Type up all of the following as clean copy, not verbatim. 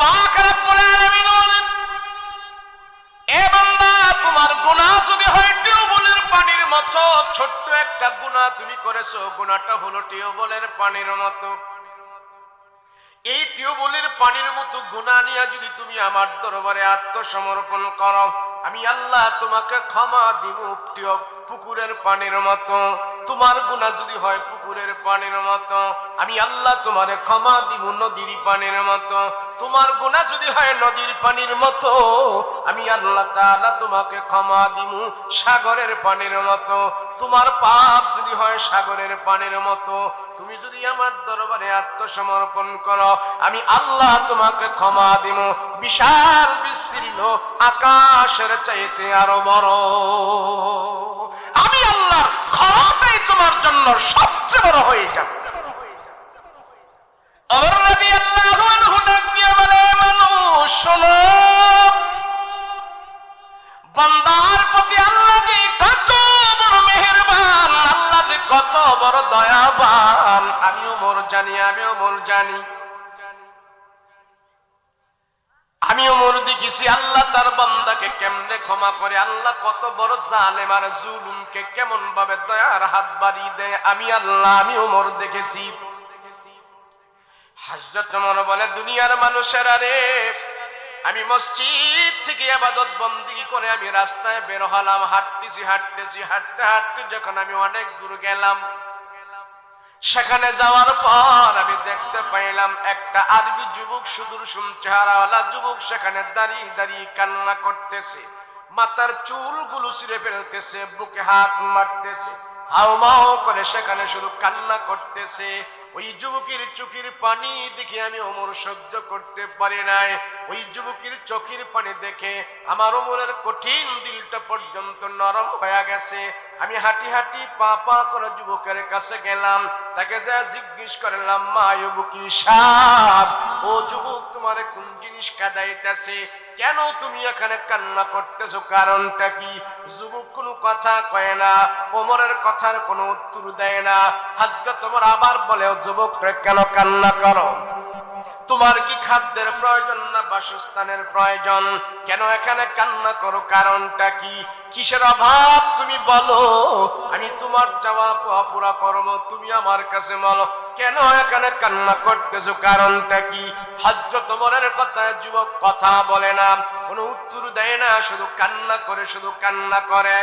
পাক রব্বুল আলামিন বলেন, এ বান্দা, তোমার গুনাহ যদি হয় টিউবওয়েলের পানির মতো, ছোট্ট একটা গুনাহ তুমি করেছো, গুনাহটা হলো টিউবওয়েলের পানির মতো। এই টিউবওয়েলের পানির মতো গুনাহ নিয়ে যদি তুমি আমার দরবারে আত্মসমর্পণ করো, আমি আল্লাহ তোমাকে ক্ষমা দিব পুকুরের পানির মতো। তোমার গুনাহ যদি হয় পুকুরের পানির মতো, আমি আল্লাহ তোমারে ক্ষমা দিব নদীর পানির মতো। তোমার গুনাহ যদি হয় নদীর পানির মতো, আমি আল্লাহ তাআলা তোমাকে ক্ষমা দিব সাগরের পানির মতো। তোমার পাপ যদি হয় সাগরের পানির মতো, তুমি যদি আমার দরবারে আত্মসমর্পণ করো, আমি আল্লাহ তোমাকে ক্ষমা দিব বিশাল বিস্তীর্ণ আকাশের চাইতে আরো বড়। আমি আল্লাহর ক্ষমাটাই তোমার জন্য সবচেয়ে বড় হয়ে যাবে। ওমর রাদিয়াল্লাহু আনহু ডাক দিয়ে বলে, মানুষ শোনো, বান্দার প্রতি আল্লাহ যে কত বড় মেহেরবান, আল্লাহ যে কত বড় দয়াবান, আমি ওমর জানি, আমি ওমর জানি। আমি ওমর দেখেছি আল্লাহ তার বান্দাকে কেমনে ক্ষমা করে, আল্লাহ কত বড় জালেম আর জুলুমকে কেমন ভাবে দয়ার হাত বাড়িয়ে দেয়। আমি আল্লাহ, আমি ওমর দেখেছি। হযরত ওমর বলে, দুনিয়ার মানুষেরা রে, আমি মসজিদ থেকে ইবাদত বন্দেগী করে আমি রাস্তায় বের হলাম, হাঁটতেছি হাঁটতেছি, হাঁটতে হাঁটতে যখন আমি অনেক দূর গেলাম, সেখানে যাওয়ার পর আমি দেখতে পাইলাম একটা আরবি যুবক, সুদূরসুম চেহারাওয়ালা যুবক, সেখানে দাঁড়িয়ে দাঁড়িয়ে কান্না করতেছে, মাথার চুলগুলো ছিঁড়ে ফেলতেছে, বুকে হাত মারতেছে, হাউমাউ করে সেখানে শুধু কান্না করতেছে। ওই যুবকের চোখের পানি দেখে আমি ওমর সহ্য করতে পারি নাই। ওই যুবকের চোখের পানি দেখে আমার ওমরের কঠিন দিলটা পর্যন্ত নরম হয়ে গেছে। আমি হাঁটি হাঁটি পা পা করে যুবকের কাছে গেলাম, তাকে যা জিজ্ঞেস করলাম, মা ইবুকি সাব, ও যুবক, তোমার কোন জিনিস কাঁদাইতেছে, কেন তুমি এখানে কান্না করতেছো, কারণটা কি? যুবক কোনো কথা কয় না, ওমরের কথার কোনো উত্তর দেয় না। হযরত ওমর আবার বলে, যুবক, কেন কান্না করো? তোমার কি খাদ্যের প্রয়োজন না বাসস্থানের প্রয়োজন? কেন এখানে কান্না করো, কারণটা কি? কিসের অভাব তুমি বলো, আমি তোমার চাওয়া পাওয়া পুরা করব, তুমি আমার কাছে বলো, কেন এখানে কান্না করতেছো, কারণটা কি? হযরত ওমরের কথায় যুবক কথা বলে না, কোনো উত্তর দেয় না, শুধু কান্না করে, শুধু কান্না করে।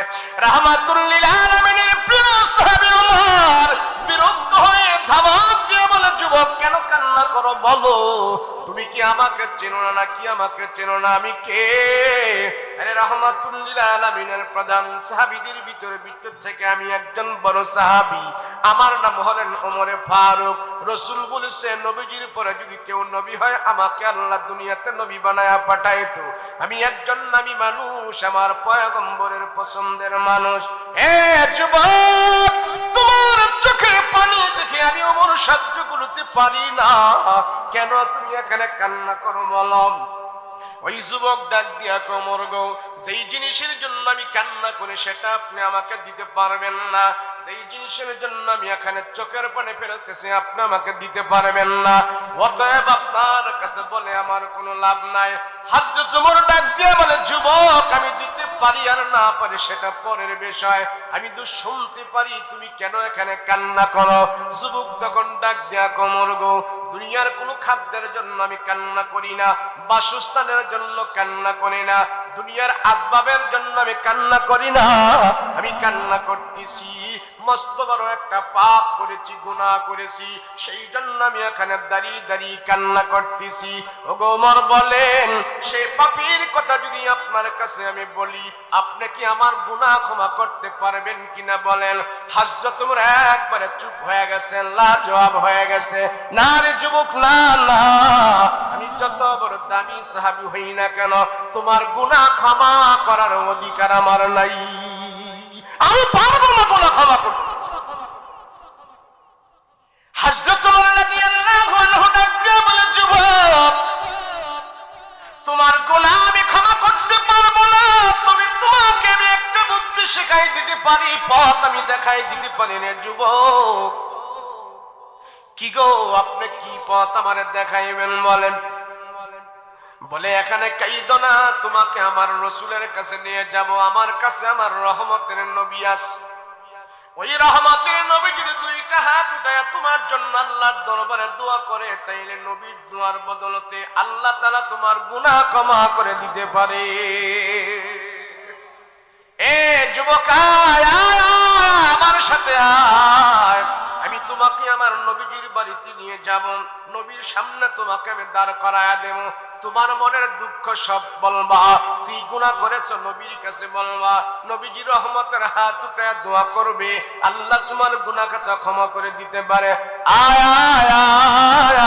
রাহমাতুল লিল আলামিনের প্রিয় সাহাবী ওমর বিরক্ত হয়ে ধাবাত দিয়ে বলে, যুবক, কেন কান্না করো বলো, তুমি কি আমাকে চেনো না, নাকি আমাকে চেনো না, আমি কে? আরে রাহমাতুল লিল আলামিনের প্রধান সাহাবীদের ভিতর থেকে আমি একজন বড় সাহাবী, আমার নাম হলেন ওমরে ফারুক। রাসূল বলেছে, নবীজির পরে যদি কেউ নবী হয়, আমাকে আল্লাহ দুনিয়াতে নবী বানায়া পাঠাইতো। আমি একজন নবী মানুষ, আমার পয়গম্বরের পছন্দের মানুষ। এ যুবক, তোমার চোখে পানি দেখে আমি ওমর সহ্য করতে পারি না, কেন তুমি এখানে কান্না করো বলো? ওই যুবক ডাক দিয়া, ওমর গো, যেই জিনিসের জন্য আমি কান্না করি সেটা আপনি আমাকে দিতে পারবেন না, যেই জিনিসের জন্য আমি এখানে চোখের পানি ফেলতেছি আপনি আমাকে দিতে পারবেন না, অতএব আপনার কাছে বলে আমার কোনো লাভ নাই। হযরত ওমর ডাক দিয়া বলে, যুবক, আমি দিতে পারি আর না পারি সেটা পরের বিষয়, আমি তো শুনতে পারি তুমি কেন এখানে কান্না করো। যুবক তখন ডাক দিয়া, ওমর গো, দুনিয়ার কোনো খাদ্যের জন্য আমি কান্না করি না, বাসস্থানের জন্য কান্না করি না, দুনিয়ার আসবাবের জন্য আমি কান্না করি না, আমি কান্না করতেছি মস্ত বড় একটা পাপ করেছি, গুনাহ করেছি, সেই জন্য আমি এখানে দাঁড়িয়ে দাঁড়িয়ে কান্না করতেছি। ওগো ওমর বলেন, সেই পাপীর কথা যদি আপনার কাছে আমি বলি, আপনি কি আমার গুনাহ ক্ষমা করতে পারবেন কিনা বলেন? হযরত ওমর একবারে চুপ হয়ে গেছেন, লাজবাব হয়ে গেছে। না রে যুবক, না না, আমি যত বড় দামি সাহাবী হই না কেন, তোমার গুনাহ ক্ষমা করার অধিকার আমার নাই, আমি পারবো না গুনাহ ক্ষমা করতে। হযরত ওমর রাদিয়াল্লাহু আনহু ডাক দিয়ে বলে, যুবক, তোমার গুনাহ আমি ক্ষমা করতে পারবো না, তবে তোমাকে আমি একটা বুদ্ধি শেখাই দিতে পারি, পথ আমি দেখাই দিতে পারি রে যুবক। কি গো, আপনি কি পথ আমারে দেখাইবেন বলেন? বলে এখানে কাইদো না, তোমাকে আমার রসুলের কাছে নিয়ে যাব। আমার কাছে আমার রহমতের নবী আছে। ওই রহমতের নবী যদি দুইটা হাত উঠায় তোমার জন্য আল্লাহর দরবারে দোয়া করে, তাইলে নবীর দোয়ার বদলতে আল্লাহ তাআলা তোমার গুনাহ ক্ষমা করে দিতে পারে। এ যুবক আয়, আমার সাথে আয়, আমি তোমাকে আমার নবীজির বাড়িতে নিয়ে যাব। নবীর সামনে তোমাকে আমি দাঁড় করায়া দেব। তোমার মনের দুঃখ সব বলবা, তুই গুনাহ করেছো নবীর কাছে বলবা। নবীজির রহমতের হাত উঠায়া দোয়া করবে, আল্লাহ তোমার গুনাহ কথা ক্ষমা করে দিতে পারে। আয় আয় আয়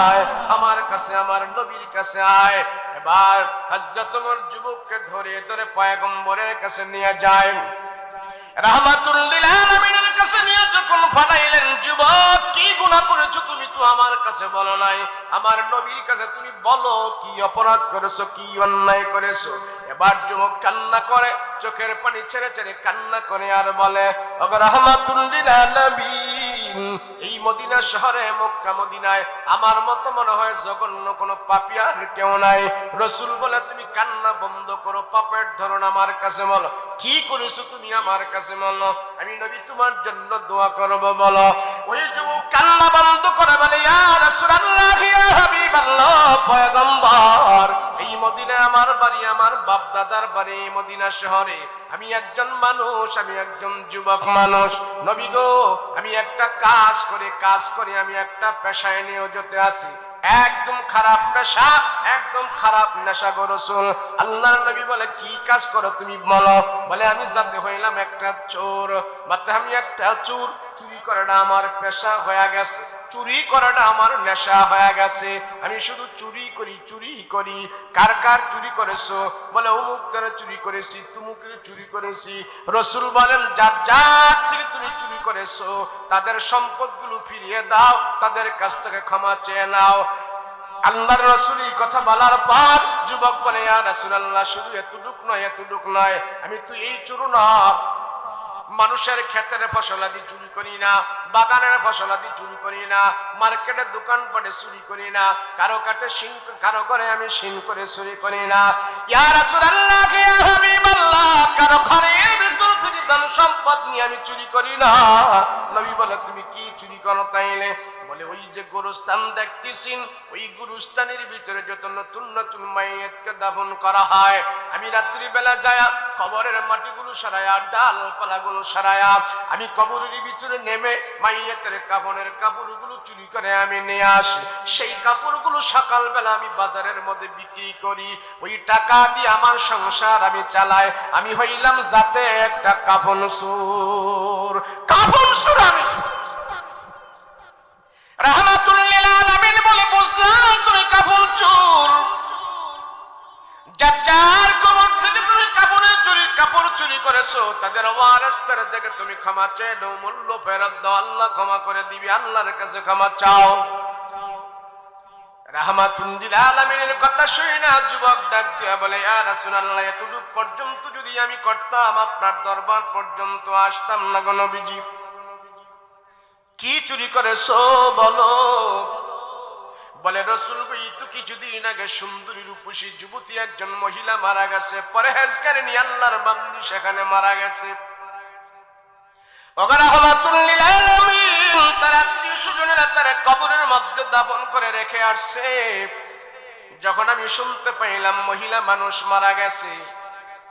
আয়, আমার কাছে আমার নবীর কাছে আয়। এবার হযরত ওমর যুবককে ধরে ধরে পয়গম্বরের কাছে নিয়ে যায়। রাহমাতুল লিল আলামিনের কাছে নিয়ে যখন ফাটাইলেন, যুবক কি গুনাহ করেছো তুমি তো আমার কাছে বলো নাই, আমার নবীর কাছে তুমি বলো কি অপরাধ করেছো, কি অন্যায় করেছো। এবার যুবক কান্না করে, চোখের পানি ছেড়ে ছেড়ে কান্না করে আর বলে, ওগো রাহমাতুল লিল আলামিন, এই মদিনা শহরে মক্কা মদিনায় আমার মতো মনে হয় জঘন্য কোনো পাপী আর কেউ নাই। রাসূল বলে তুমি কান্না বন্ধ করো, পাপের ধরন আমার কাছে বলো, কি করেছো তুমি আমার কাছে বলো, আমি নবী তোমার জন্য দোয়া করব বলো। ওই যুবক কান্না বন্ধ করে বলে, ইয়া রাসূলুল্লাহ, ইয়া হাবিবাল্লাহ, পয়গম্বর, এই মদিনায় আমার বাড়ি, আমার বাপ দাদার বাড়ি এই মদিনা শহরে। আমি একজন মানুষ, আমি একজন যুবক মানুষ। নবী গো, আমি একটা কাজ করে আমি একটা পেশায় নিয়োজিত আছি, একদম খারাপ পেশা, একদম খারাপ নেশা গো রাসূল। আল্লাহর নবী বলে কি কাজ করো তুমি বলো। বলে আমি জাতে হইলাম একটা চোর, মাত্র আমি একটা চোর, চুরি করাটা আমার পেশা হয়ে গেছে, চুরি করাটা আমার নেশা হয়ে গেছে। আমি শুধু চুরি করি। কার কার চুরি করেছো? বলে অমুক তারা চুরি করেছি, তুমুকের চুরি করেছি। রাসূল বলেন যার যার থেকে তুমি চুরি করেছো তাদের সম্পদগুলো ফিরিয়ে দাও, তাদের কাছ থেকে ক্ষমা চেয়ে নাও। আল্লাহর রাসূল এই কথা বলার পর যুবক বলে, ইয়া রাসূলুল্লাহ, শুধু এতটুক নয়, আমি তো এই চোর না, মানুষের ক্ষেতের ফসলাদি চুরি করি না, বাগানের ফসলাদি চুরি করি না, মার্কেটের দোকানপাটে চুরি করি না, কারো কাটে শিন, কারো ঘরে আমি শিন করে চুরি করি না। ইয়া রাসূলুল্লাহ, ইয়া হাবিবাল্লাহ, কারো ঘরের ভিতর থেকে ধন সম্পদ নিয়ে আমি চুরি করি না। নবী বলে তুমি কি চুরি করো তাইলে? বলে ওই যে গোরস্থান দেখতেছেন, ওই গোরস্থানের ভিতরে যত নতুন নতুন মাইয়াতকে দাফন করা হয়, আমি রাত্রি বেলা যায় কবরের মাটিগুলো সরায়া, ডালপালাগুলো সরায়া, আমি কবরের ভিতরে নেমে মাইয়াতের কাফনের কাপড়গুলো চুরি করে আমি নিয়ে আসি। সেই কাপড়গুলো সকালবেলা আমি বাজারের মধ্যে বিক্রি করি, ওই টাকা দিয়ে আমার সংসার আমি চালাই। আমি হইলাম যাতে একটা কাফন চোর, কাফন চোর আমি। রাহমাতুল লিল আলামিন বলে, বুঝলাম তুমি কাফন চোর, যার কবর থেকে তুমি কাপড় চুরি করেছো তাদের ওয়ারিসদের দেখে তুমি ক্ষমা চেয়ে নাও, মূল্য ফেরত দাও, আল্লাহ ক্ষমা করে দিবি। আল্লাহর কাছে ক্ষমা চাও। রাহমাতুল লিল আলামিনের কথা শুনে না যুবক ডাক দিয়া বলে, ইয়া রাসূলুল্লাহ, এতটুক পর্যন্ত যদি আমি করতাম আপনার দরবার পর্যন্ত আসতাম না গো নবীজি। কি চুরি করেছো বলো? বলে রাসূল গো, এই তো কিছুদিন আগে সুন্দরী রূপসী যুবতী একজন মহিলা মারা গেছে, পরহেজগারিনী আল্লাহর বান্দি সেখানে মারা গেছে। ওগো রাহমাতুল লিল আলামিন, তার আত্মীয় স্বজনেরা তার কবরের মধ্যে দাফন করে রেখে আসছে। যখন আমি শুনতে পাইলাম মহিলা মানুষ মারা গেছে,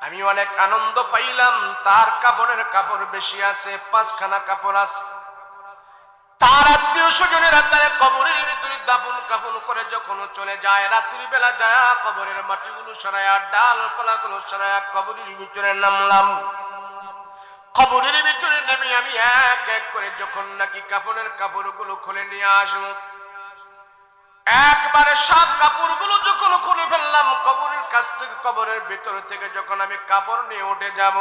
আমি অনেক আনন্দ পাইলাম। তার কাপড়ের কাপড় বেশি আছে, 5খানা কাপড় আছে। তার আত্মীয় স্বজনেরা তার কবরের ভিতরে দাফন কাফন করে যখন চলে যায়, রাত্রি বেলা যায় কবরের মাটিগুলো সরায়া, ডালপালাগুলো সরায়া কবরের ভিতরে নামলাম। কবরের ভিতরে নেমে আমি এক এক করে যখন নাকি কাফনের কাপড়গুলো খুলে নিয়ে আসবো, একবারে সব কাপড়গুলো যখন খুলে ফেললাম, কবরের কাছ থেকে, কবরের ভিতর থেকে যখন আমি কাপড় নিয়ে উঠে যাব,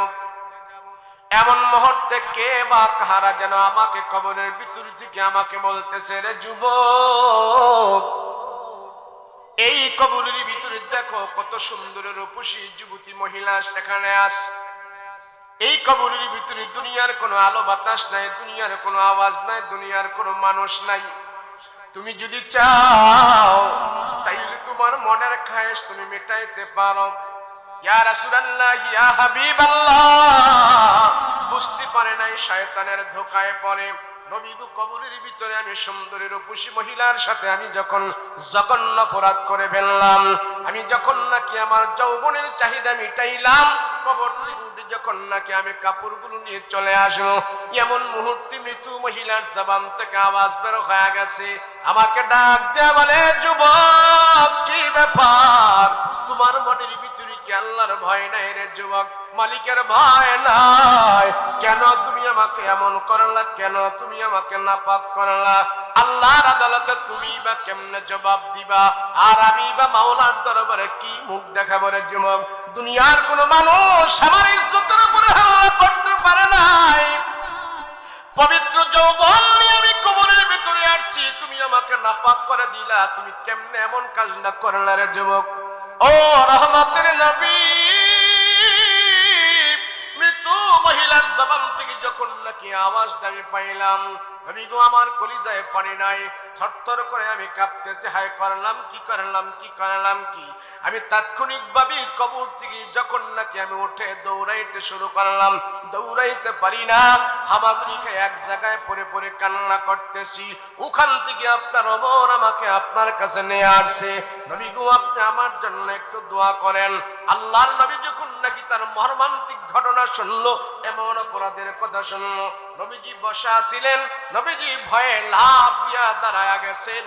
এমন মুহূর্তে কে বা কাহারা যেন আমাকে কবরের ভিতর থেকে আমাকে বলতেছে, রে যুবক, এই কবরের ভিতরে দেখো কত সুন্দর রূপসী যুবতী মহিলা সেখানে আছে। এই কবরের ভিতরে দুনিয়ার কোনো আলো বাতাস নাই, দুনিয়ার কোনো আওয়াজ নাই, দুনিয়ার কোনো মানুষ নাই। তুমি যদি চাও তাইলে তোমার তোমার মনের খায়েশ তুমি মেটাইতে পারো। ইয়া রাসূলুল্লাহ, ইয়া হাবিবাল্লাহ, বুঝতে পারে নাই শয়তানের ধোঁকায় পড়ে নবী গো কবরের ভিতরে আমি সুন্দরী রূপসী মহিলার সাথে আমি যখন জঘন্য অপরাধ করে ফেললাম, আমি যখন নাকি আমার যৌবনের চাহিদা মিটাইলাম, কবর থেকে উঠে যখন নাকি আমি কাপড়গুলো নিয়ে চলে আসবো, এমন মুহূর্তে মৃত্যু মহিলার জবান থেকে আওয়াজ বের হয়ে গেছে, আমাকে ডাক দেয়া বলে, যুবক কি ব্যাপার, তোমার মনের ভিতরে কি আল্লাহর ভয় নাই রে যুবক? মালিকের ভয় নাই? কেন তুমি আমাকে এমন করলা? কেন তুমি আমাকে নাপাক করলা? আল্লাহর আদালতে তুমি বা কেমনে জবাব দিবা? আর আমি বা মাওলার দরবারে কি মুখ দেখাবো রে যুবক? দুনিয়ার কোন মানুষ আমার ইজ্জতের উপরে হামলা করতে পারে নাই। পবিত্র যৌবন নিয়ে আমি কবরের ভিতরে আসছি, তুমি আমাকে নাপাক করে দিলা, তুমি কেমনে এমন কাজ না করলা রে যুবক? ও রহমতের নবী, মৃত্যু মহিলার জবান থেকে যখন নাকি আওয়াজটা আমি পাইলাম, নবী গো আমার কলিজায় পানি নাই, থরথর করে আমি কাঁপতেছি, হায় করলাম কি, করলাম কি, করলাম কি। আমি তাৎক্ষণিকভাবে কবর থেকে যখন নাকি আমি উঠে দৌড়াইতে শুরু করলাম, দৌড়াইতে পারি না, হামাগুড়ি খেয়ে এক জায়গায় পড়ে পড়ে কান্না করতেছি। ওখান থেকে আপনার ওমর আমাকে আপনার কাছে নিয়ে আসছে, নবী গো আপনি আমার জন্য একটু দোয়া করেন। আল্লাহর নবী যখন নাকি তার মর্মান্তিক ঘটনা শুনলো, এমন অপরাধের কথা শুনলো, নবীজি বসা ছিলেন, নবীজি ভয়ে লাফ দিয়া দাঁড়ায়া গেছেন।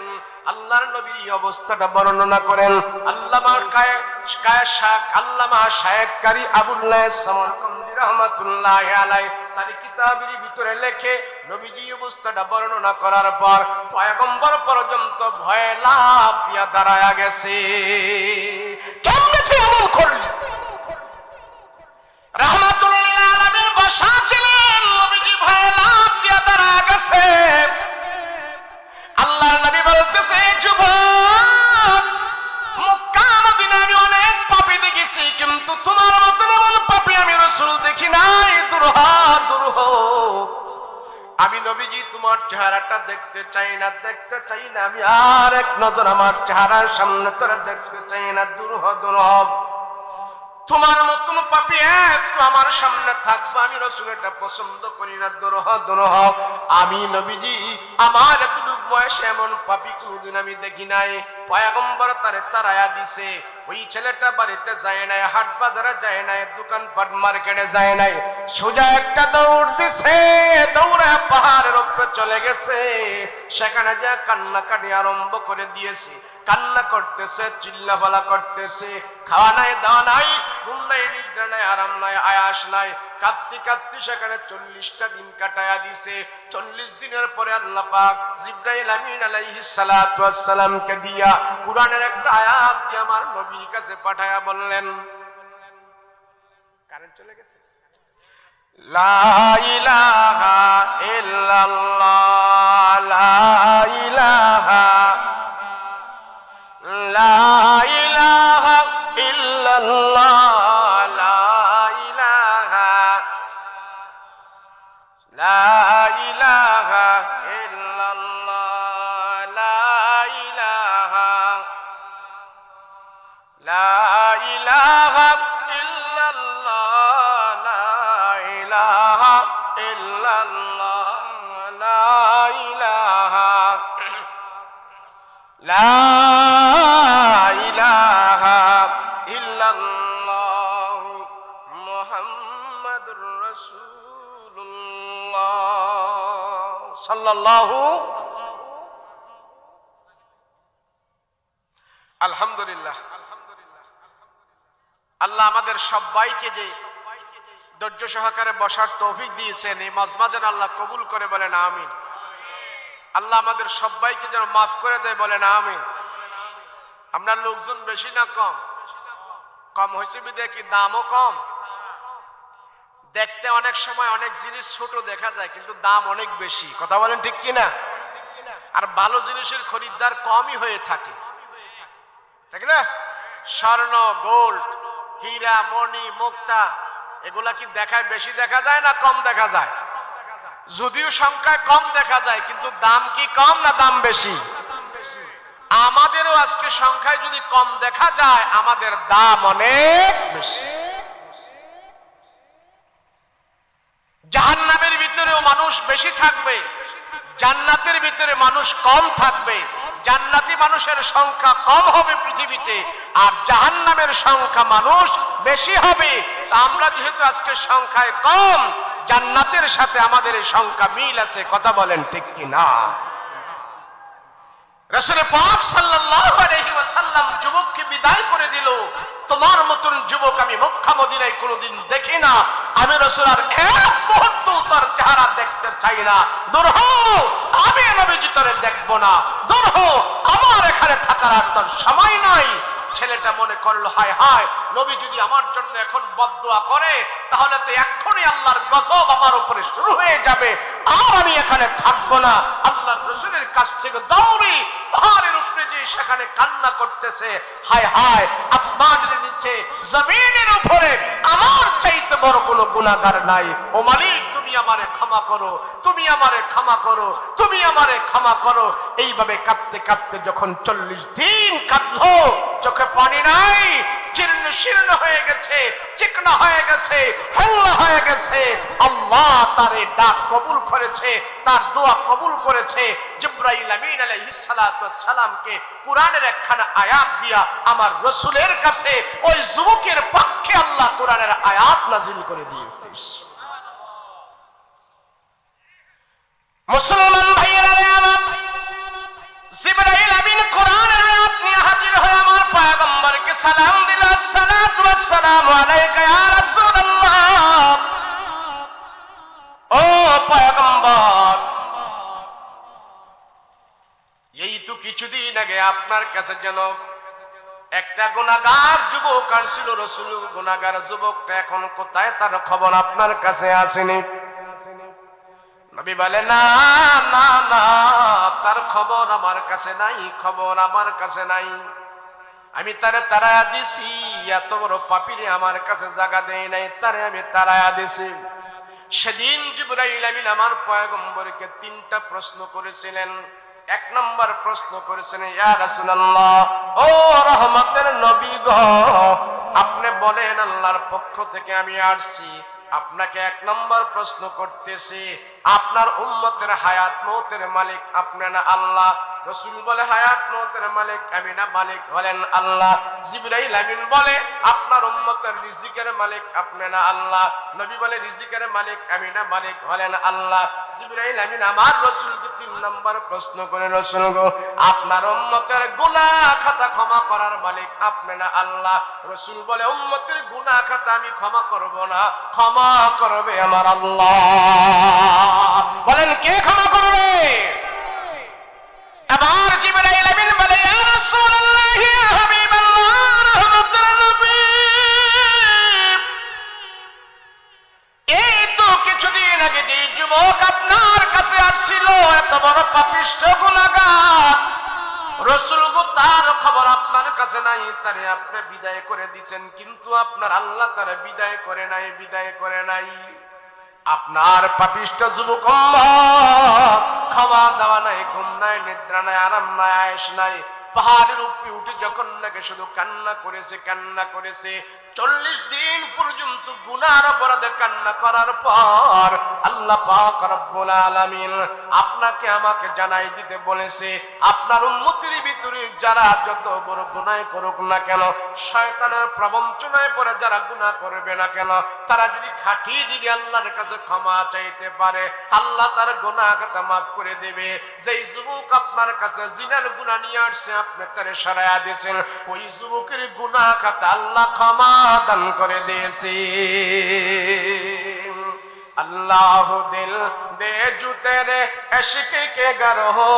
আল্লাহর নবীর এই অবস্থাটা বর্ণনা করেন আল্লামা শায়েখ কারি আবুল্লাহ সামারকান্দি রাহমাতুল্লাহি আলাইহি তার কিতাবের ভিতরে লেখে, নবীজি অবস্থাটা বর্ণনা করার পর পয়গম্বর পর্যন্ত ভয়ে লাফ দিয়া দাঁড়ায়া গেছে। কেমনে এমন করলি? রাহমাতুল্লাহ আলামিন বসা ছিলেন, নবীজি ভয়ে লাফ দিয়া দাঁড়ায়া গেছে। আল্লাহর নবী বলতেছে, যুবক, মক্কা মদিনা আমি অনেক পাপী দেখেছি, কিন্তু তোমার মতন এমন পাপী আমি রাসূল দেখি নাই। দূর হ। আমি নবীজি তোমার চেহারাটা দেখতে চাই না, দেখতে চাই না, আমি আর এক নজর আমার চেহারার সামনে তোরা দেখতে চাই না। দূর হ। তোমার মতন পাপী একটু আমার সামনে থাকবে, আমি রাসূল এটা পছন্দ করি না। দূর হ। আমি নবীজি আমার এতটুকু বয়সে এমন পাপী কোনদিন আমি দেখি নাই। পয়গম্বর তারে তারায়া দিছে, ওই ছেলেটা বাড়িতে যায় নাই, হাট বাজারে যায় নাই, দোকানপাট মার্কেটে যায় নাই, সোজা একটা দৌড় দিছে, দৌড়ে পাহাড়ের উপরে চলে গেছে। সেখানে যা কান্নাকাটি আরম্ভ করে দিয়েছে, কান্না করতেছে, চিল্লাপালা করতেছে, খাওয়া নাই, দাওয়া নাই, ঘুম নাই, নিদ্রা নাই, আরাম নাই, আয়াস নাই, কাঁদতে কাঁদতে সেখানে 40টা দিন কাটায়া দিছে। 40 দিনের পরে আল্লাহ পাক জিবরাইল আমিন আলাইহিস সালাতু ওয়াস সালামকে দিয়া কুরআনের একটা আয়াত দিয়ে আমার নবীর কাছে পাঠায়া বললেন, কারেন্ট চলে গেছে, লা ইলাহা ইল্লাল্লাহ, লা ইলাহা, লা ইলাহা ইল্লাল্লাহ, লা ইলাহা, লা ইলাহা ইল্লাল্লাহ, লা ইলাহা, লা ইলাহা ইল্লাল্লাহ, লা ইলাহা ইল্লাল্লাহ, লা ইলাহা, লা ইলাহা ইল্লাল্লাহ মুহাম্মাদুর রাসূলুল্লাহ সাল্লাল্লাহু। আলহামদুলিল্লাহ, আল্লাহ আমাদের সবাইকে যে ধৈর্য সহকারে বসার তৌফিক দিয়েছেন, এই মজমা যেন আল্লাহ কবুল করে, বলেন আমিন। আল্লাহ আমাদের সবাইকে যেন মাফ করে দেয়, বলেন আমিন। আমরা লোকজন বেশি না কম? কম হয়েছে বিধায় কি দামও কম? দেখতে অনেক সময় অনেক জিনিস ছোট দেখা যায়, কিন্তু দাম অনেক বেশি, কথা বলেন ঠিক কিনা? আর ভালো জিনিসের খরিদ্দার কমই হয়ে থাকে, ঠিক না? স্বর্ণ, গোল্ড, হীরা, মণি, মুক্তা, এগুলা কি দেখায় বেশি দেখা যায় না কম দেখা যায়? যদিও সংখ্যায় কম দেখা যায়, কিন্তু দাম কি কম না দাম বেশি? আমাদেরও আজকে সংখ্যায় যদি কম দেখা যায়, আমাদের দাম অনেক বেশি। জাহান্নামের ভিতরেও মানুষ বেশি থাকবে, জান্নাতের ভিতরে মানুষ কম থাকবে। জান্নাতি মানুষের সংখ্যা কম হবে পৃথিবীতে, আর জাহান্নামের সংখ্যা মানুষ বেশি হবে। তা আমরা যেহেতু আজকে সংখ্যায় কম, জান্নাতের সাথে আমাদের এই সংখ্যা মিল আছে, কথা বলেন ঠিক কি না? রাসূল পাক সাল্লাল্লাহু আলাইহি ওয়াসাল্লাম যুবককে বিদায় করে দিল। তোমার মতন যুবক আমি মক্কা মদিনায় কোনোদিন দেখি না। আমি রাসূল আর এক মুহূর্ত তার চেহারা দেখতে চাই না। দূর হও, আমি নবীজি তোরে দেখব না। দূর হও, আমার এখানে থাকার আর তোর সময় নাই। ছেলেটা মনে করলো, হায় হায়, নবী যদি আমার জন্য এখন বদদুয়া করে, তাহলে তো এক্ষুনি আল্লাহর গজব আমার উপরে শুরু হয়ে যাবে, আর আমি এখানে থাকবো না। আল্লাহর রাসূলের কাছ থেকে দৌড়ি পাহাড়ের উপরে যে সেখানে কান্না করতেছে, হায় হায়, আসমানের নিচে জমিনের উপরে আমার চাইতে বড় কোনো গুনাহগার নাই। ও মালিক, তুমি আমারে ক্ষমা করো, তুমি আমারে ক্ষমা করো, তুমি আমারে ক্ষমা করো। এইভাবে কাঁদতে কাঁদতে যখন 40 দিন কাঁদলো, চোখে পানি নাই, জীর্ণ শীর্ণ হয়ে গেছে, চিকনা হয়ে গেছে, হেল্লা হয়ে গেছে, আল্লাহ তার এই ডাক কবুল করেছে, তার দোয়া কবুল করেছে। জিবরাইল আমিন আলাইহিস সালাতু ওয়াস সালামকে কোরআনের একখানা আয়াত দিয়া আমার রাসূলের কাছে ওই যুবকের পক্ষে আল্লাহ কোরআনের আয়াত নাযিল করে দিয়েছেন। মুসলমান ভাইয়েরা রে আমার, জিবরাইল আমিন কোরআনের আয়াত নিয়ে হাজির হয়ে আমার পয়গম্বরকে সালাম দিল, আসসালাতু ওয়াসসালামু আলাইকা ইয়া রাসূলুল্লাহ। ও পয়গম্বর, এই তো কিছুদিন আগে আপনার কাছে যেন একটা গুনাহগার যুবক আসছিল। রাসূল গুনাহগার যুবকটা এখন কোথায়, তার খবর আপনার কাছে আসেনি। নবী বলে, না না না, তার খবর আমার কাছে নাই, খবর আমার কাছে নাই। আমি তারে তাড়ায়া দিছি, এত বড় পাপীরে আমার কাছে জায়গা দেয় নাই, তারে আমি তাড়ায়া দিছি। সেদিন জিবরাইল আমিন আমার পয়গম্বরকে 3টা প্রশ্ন করেছিলেন। 1 নম্বর প্রশ্ন করেছেন, ইয়া রাসূলুল্লাহ, ও রহমতের নবী গো, আপনি বলেন আল্লাহর পক্ষ থেকে আমি আসছি, আপনাকে 1 নম্বর প্রশ্ন করতেছি, আপনার উম্মতের হায়াত মওতের মালিক আপনি না আল্লাহ? রাসূল বলে, হায়াত মওতের মালিক আমি না, মালিক হলেন আল্লাহ। জিবরাইল আমিন বলে, আপনার উম্মতের রিজিকের মালিক আপনি না আল্লাহ? নবী বলে, রিজিকের মালিক আমি না, মালিক হলেন আল্লাহ। জিবরাইল আমিন আমার রাসূলকে 3 নম্বর প্রশ্ন করে, রাসূল গো, আপনার উম্মতের গুনাহ খাতা ক্ষমা করার মালিক আপনি না আল্লাহ? রাসূল বলে, উম্মতের গুনাহ খাতা আমি ক্ষমা করব না, ক্ষমা করবে আমার আল্লাহ। বলেন, কে ক্ষমা করবে? আবার জিবরাইল আমিন বলে, ইয়া রাসূলুল্লাহ, ইয়া হাবিবাল্লাহ, রাহমাতুল নবী, এই তো কিছুদিন আগে যে যুবক আপনার কাছে আসছিল, এত বড় পাপিষ্ঠ গুনাহগার, রাসূল গো, তার খবর আপনার কাছে নাই, তারে আপনি বিদায় করে দিয়েছেন, কিন্তু আপনার আল্লাহ তারে বিদায় করে নাই, বিদায় করে নাই। আপনার পাপিষ্ঠ যুবক ক্ষমা দেওয়া নাই, ঘুম নাই, নিদ্রা নাই, আরাম নাই, আয়েশ নাই, পাহাড়ের উপরে উঠে যখন নাকি শুধু কান্না করেছে, কান্না করেছে। 40 দিন পর্যন্ত গুনার অপরাধে কান্না করার পর আল্লাহ পাক রব্বুল আলামিন আপনাকে আমাকে জানাই দিতে বলেছে, আপনার উম্মতের ভিতরে যারা যত বড় গুনাহ করুক না কেন, শয়তানের প্রবঞ্চনায় পড়ে যারা গুনাহ করবে না কেন, তারা যদি খাঁটি দিলে আল্লাহর কাছে ক্ষমা চাইতে পারে, আল্লাহ তার গুনাহ খাতা মাফ করে দেবে। যেই যুবক আপনার কাছে জিনার গুনাহ নিয়ে আসছে, আপনি তারে সরায়া দিয়েছেন, ওই যুবকের গুনাহ খাতা আল্লাহ ক্ষমা দান করে দিয়েছে। अल्लाह दिल दे जू तेरे इश्क के गर हो,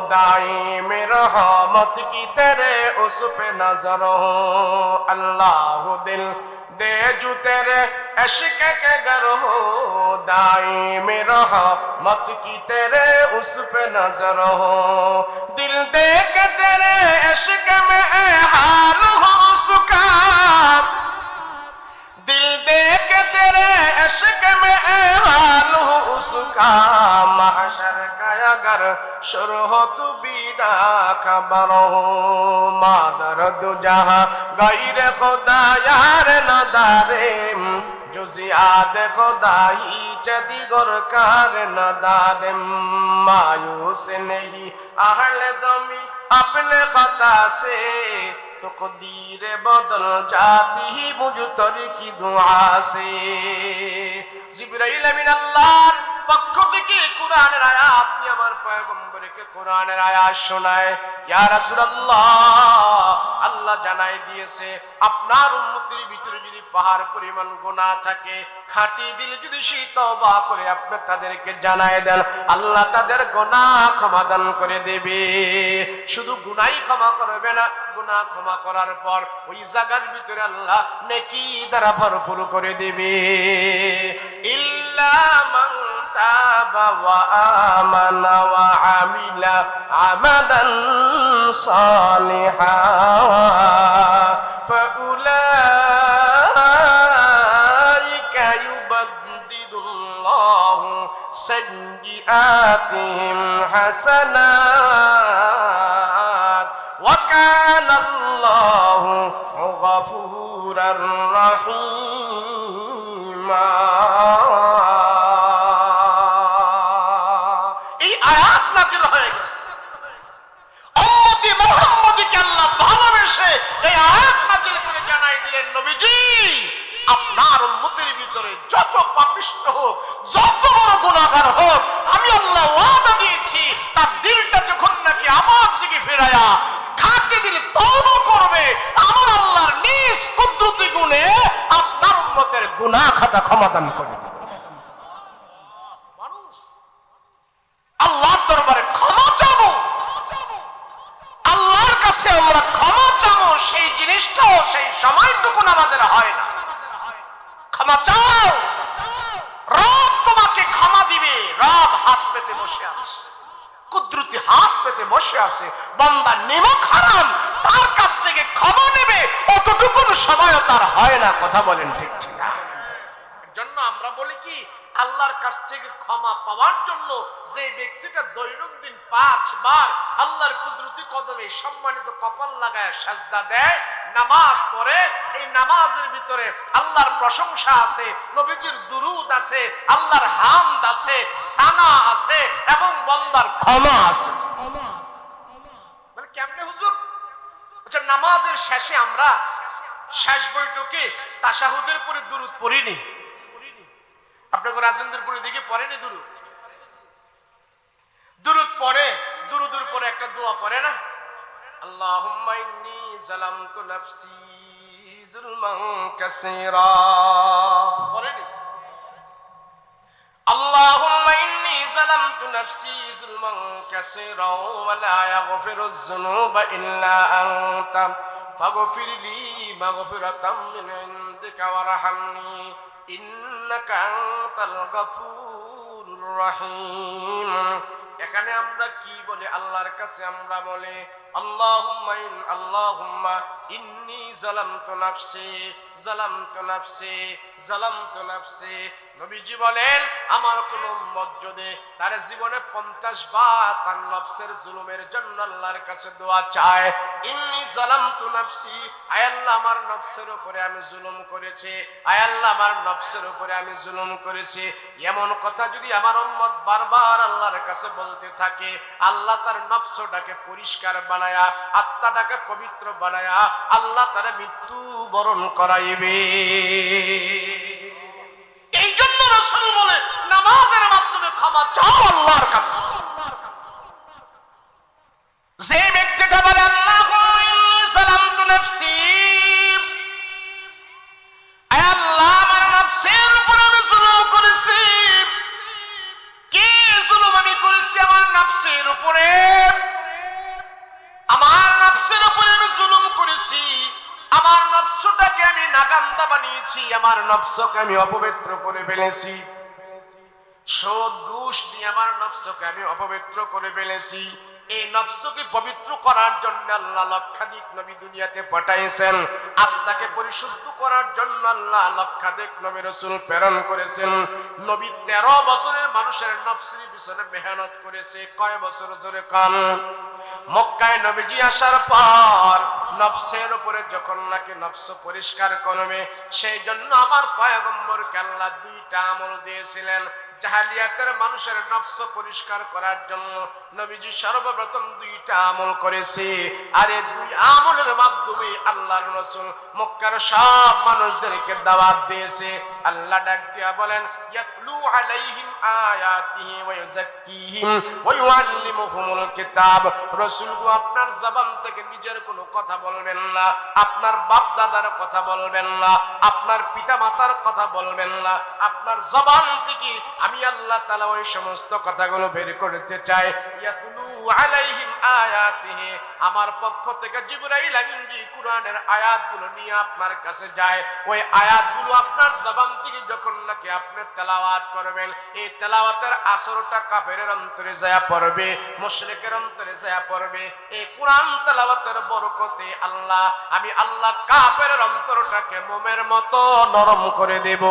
दाईम रहमत की तेरे उस पे नजर हो। अल्लाह दिल दे जू तेरे इश्क के गर हो, दाईम रहमत की तेरे उस पे नजर हो। दिल दे के तेरे इश्क में हाल हो उसका, दिल दे के तेरे इश्क में हाल हो उसका, महशर का अगर शुरू हो तू बीना खबर हो मादर दो जहां गैर खुदा यार न दारे जुजियाद खुदाई चदिगर कार न दारे मायूस नहीं अहले ज़मीं अपने खता से तो कदीर बदल जाती ही मुझतर की दुआ से जिब्राइल अमीन अल्लाहर पक्ष থেকে কোরআনের আয়াত নিয়ে আমার পয়গম্বরকে কোরআনের আয়াত শোনায় ইয়া রাসূলুল্লাহ আল্লাহ জানাই দিয়েছে আপনার উম্মতের ভিতরে যদি পাহাড় পরিমাণ গুনাহ থাকে খাঁটি দিলে যদি সেই তওবা করে আপনি তাদেরকে জানায় দেন আল্লাহ তাদের গুনাহ ক্ষমা দান করে দেবে শুধু গুনাহই ক্ষমা করবে না গুনাহ ক্ষমা করার পর ওই জায়গার ভিতরে আল্লাহ নেকি দ্বারা ভরপুর করে দেবে ইল্লা মান তাবা ওয়া আমানা ওয়া আমিলা আমালান সালিহা ফাউলাইকা ইউবাদদিলুল্লাহু সাইয়্যাতিহিম হাসানাত ওয়া কানাল্লাহু গফুরার রাহিমা আপনার উম্মতের ভিতরে যত পাপিষ্ঠ হোক যত বড় গুনাহগার হোক আমি আল্লাহ ওয়াদা দিয়েছি তার দিলটা যখন নাকি আমার দিকে ফেরায়া খাঁটি দিলে তওবা করবে আমার আল্লাহর নিজ কুদরতি গুণে আপনার উম্মতের গুনাহ খাতা ক্ষমা দান করে দেবে মানুষ আল্লাহর দরবারে ক্ষমা চাবো আল্লাহর কাছে আমরা ক্ষমা চাবো সেই জিনিসটাও সেই সময়টুকু আমাদের হয় না ক্ষমা চাও রব তোমাকে ক্ষমা দিবে রব হাত পেতে বসে আছে কুদরতি হাত পেতে বসে আছে বান্দা নিমক হারাম তার কাছ থেকে ক্ষমা নেবে অতটুকু সময়ও তার হয় না কথা বলেন ঠিক না জন্য আমরা বলি কি আল্লাহর কাছ থেকে ক্ষমা পাওয়ার জন্য যে ব্যক্তিটা দৈনন্দিন 5 বার আল্লাহর কুদরতি কদমে সম্মানিত কপাল লাগায় সাজদা দেয় নামাজ পড়ে এই নামাজের ভিতরে আল্লাহর প্রশংসা আছে নবীজির দুরূদ আছে আল্লাহর হামদ আছে সানা আছে এবং বান্দার ক্ষমা আছে মানে কেমনে হুজুর আচ্ছা নামাজের শেষে আমরা শেষ বৈঠকে তাশাহুদের পরে দুরূদ পড়িনি আপনাকে রাজেন্দ্র পরে দিকে পড়েনি দুরূদ পড়ে দুরূদের পরে একটা দোয়া পড়ে না আল্লাহুম্মা ইন্নী যালামতু নাফসি যুলমান কাসীরা পড়েনি আল্লাহুম্মা ইন্নী যালামতু নাফসি যুলমান কাসীরা ওয়া লা ইয়াগফিরুয যুনুবা ইল্লা আনতা ফাগফিরলি মাগফিরাতাম মিন ইনদিকা ওয়ারহামনি ইন্নাকা আনতাল গফুরুর রহিম এখানে আমরা কি বলে আল্লাহর কাছে আমরা বলে আল্লাহুম্মা ইন্নী যালামতু নাফসি নবীজি বলেন আমার কোন উম্মত যদি তার জীবনে 50 বার তার নফসের জুলুমের জন্য আল্লাহর কাছে দোয়া চায় ইন্নী যালামতু নাফসি আয় আল্লাহ আমার নফসের উপরে আমি জুলুম করেছি আয় আল্লাহ আমার নফসের উপরে আমি জুলুম করেছি এমন কথা যদি আমার উম্মত বারবার আল্লাহর কাছে বলতে থাকে আল্লাহ তার নফসটাকে পরিষ্কার বানায়া আত্মাটাকে পবিত্র বানায়া আল্লাহ তার মৃত্যু বরণ করাইবে এই জন্য রাসূল বলে নামাজের মাধ্যমে ক্ষমা চাও আল্লাহর কাছে যে ব্যক্তিটা বলে আল্লাহুম্মা ইন্নী যালামতু নাফসি আয় আল্লাহ আমার নফসের উপর আমি জুলুম করেছি কি জুলুম আমি করেছি আমার নফসের উপরে আমি জুলুম করেছি আমার নফসটাকে আমি নাগান্দা বানিয়েছি আমার নফসকে আমি অপবিত্র করে ফেলেছি সুদ ঘুষ দিয়ে আমার নফসকে আমি অপবিত্র করে ফেলেছি এই নফসকে পবিত্র করার জন্য আল্লাহ লক্ষাধিক নবী দুনিয়াতে পাঠাইছেন। আত্মাকে পরিশুদ্ধ করার জন্য আল্লাহ লক্ষাধিক নবী রাসূল প্রেরণ করেছেন। নবী 13 বছরের মানুষের নফসের পিছনে মেহনত করেছে। কয় বছর ধরে? কান মক্কায় নবীজি আসার পর নফসের উপরে যখন নাকি নফস পরিষ্কার করবে, সেই জন্য আমার পয়গম্বরকে আল্লাহ 2টা আমল দিয়েছিলেন। জাহেলিয়াতের মানুষের নফস পরিষ্কার করার জন্য নবীজি সর্বপ্রথম 2টা আমল করেছে। আর এই 2 আমলের মাধ্যমে আল্লাহর রাসূল মক্কার সব মানুষদেরকে দাওয়াত দিয়েছে। আল্লাহ ডাক দিয়া বলেন, ইয়াতলু আলাইহিম আয়াতিহি ওয়া ইউযাক্কিহিম ওয়া ইউআল্লিমুহুমুল কিতাব। রাসূল গো, আপনার জবান থেকে নিজের কোনো কথা বলবেন না, আপনার বাপ দাদার কথা বলবেন না, আপনার পিতা মাতার কথা বলবেন না। আপনার জবান থেকে আমি আল্লাহ তাআলা ওই সমস্ত কথাগুলো বের করতে চাই। ইয়াতলু আলাইহিম আয়াতিহি, আমার পক্ষ থেকে জিবরাইল আমিন জি কুরআনের আয়াতগুলো নিয়ে আপনার কাছে যায়। ওই আয়াতগুলো আপনার জবান থেকে যখন নাকি আপনি তেলাওয়াত করবেন, এই তেলাওয়াতের আসরটা কাফেরের অন্তরে যায় পড়বে, মুশরিকের অন্তরে যায় পড়বে। এই কুরআন তেলাওয়াতের বরকতে আল্লাহ, আমি আল্লাহ কাফেরের অন্তরটাকে মোমের মতো নরম করে দেব।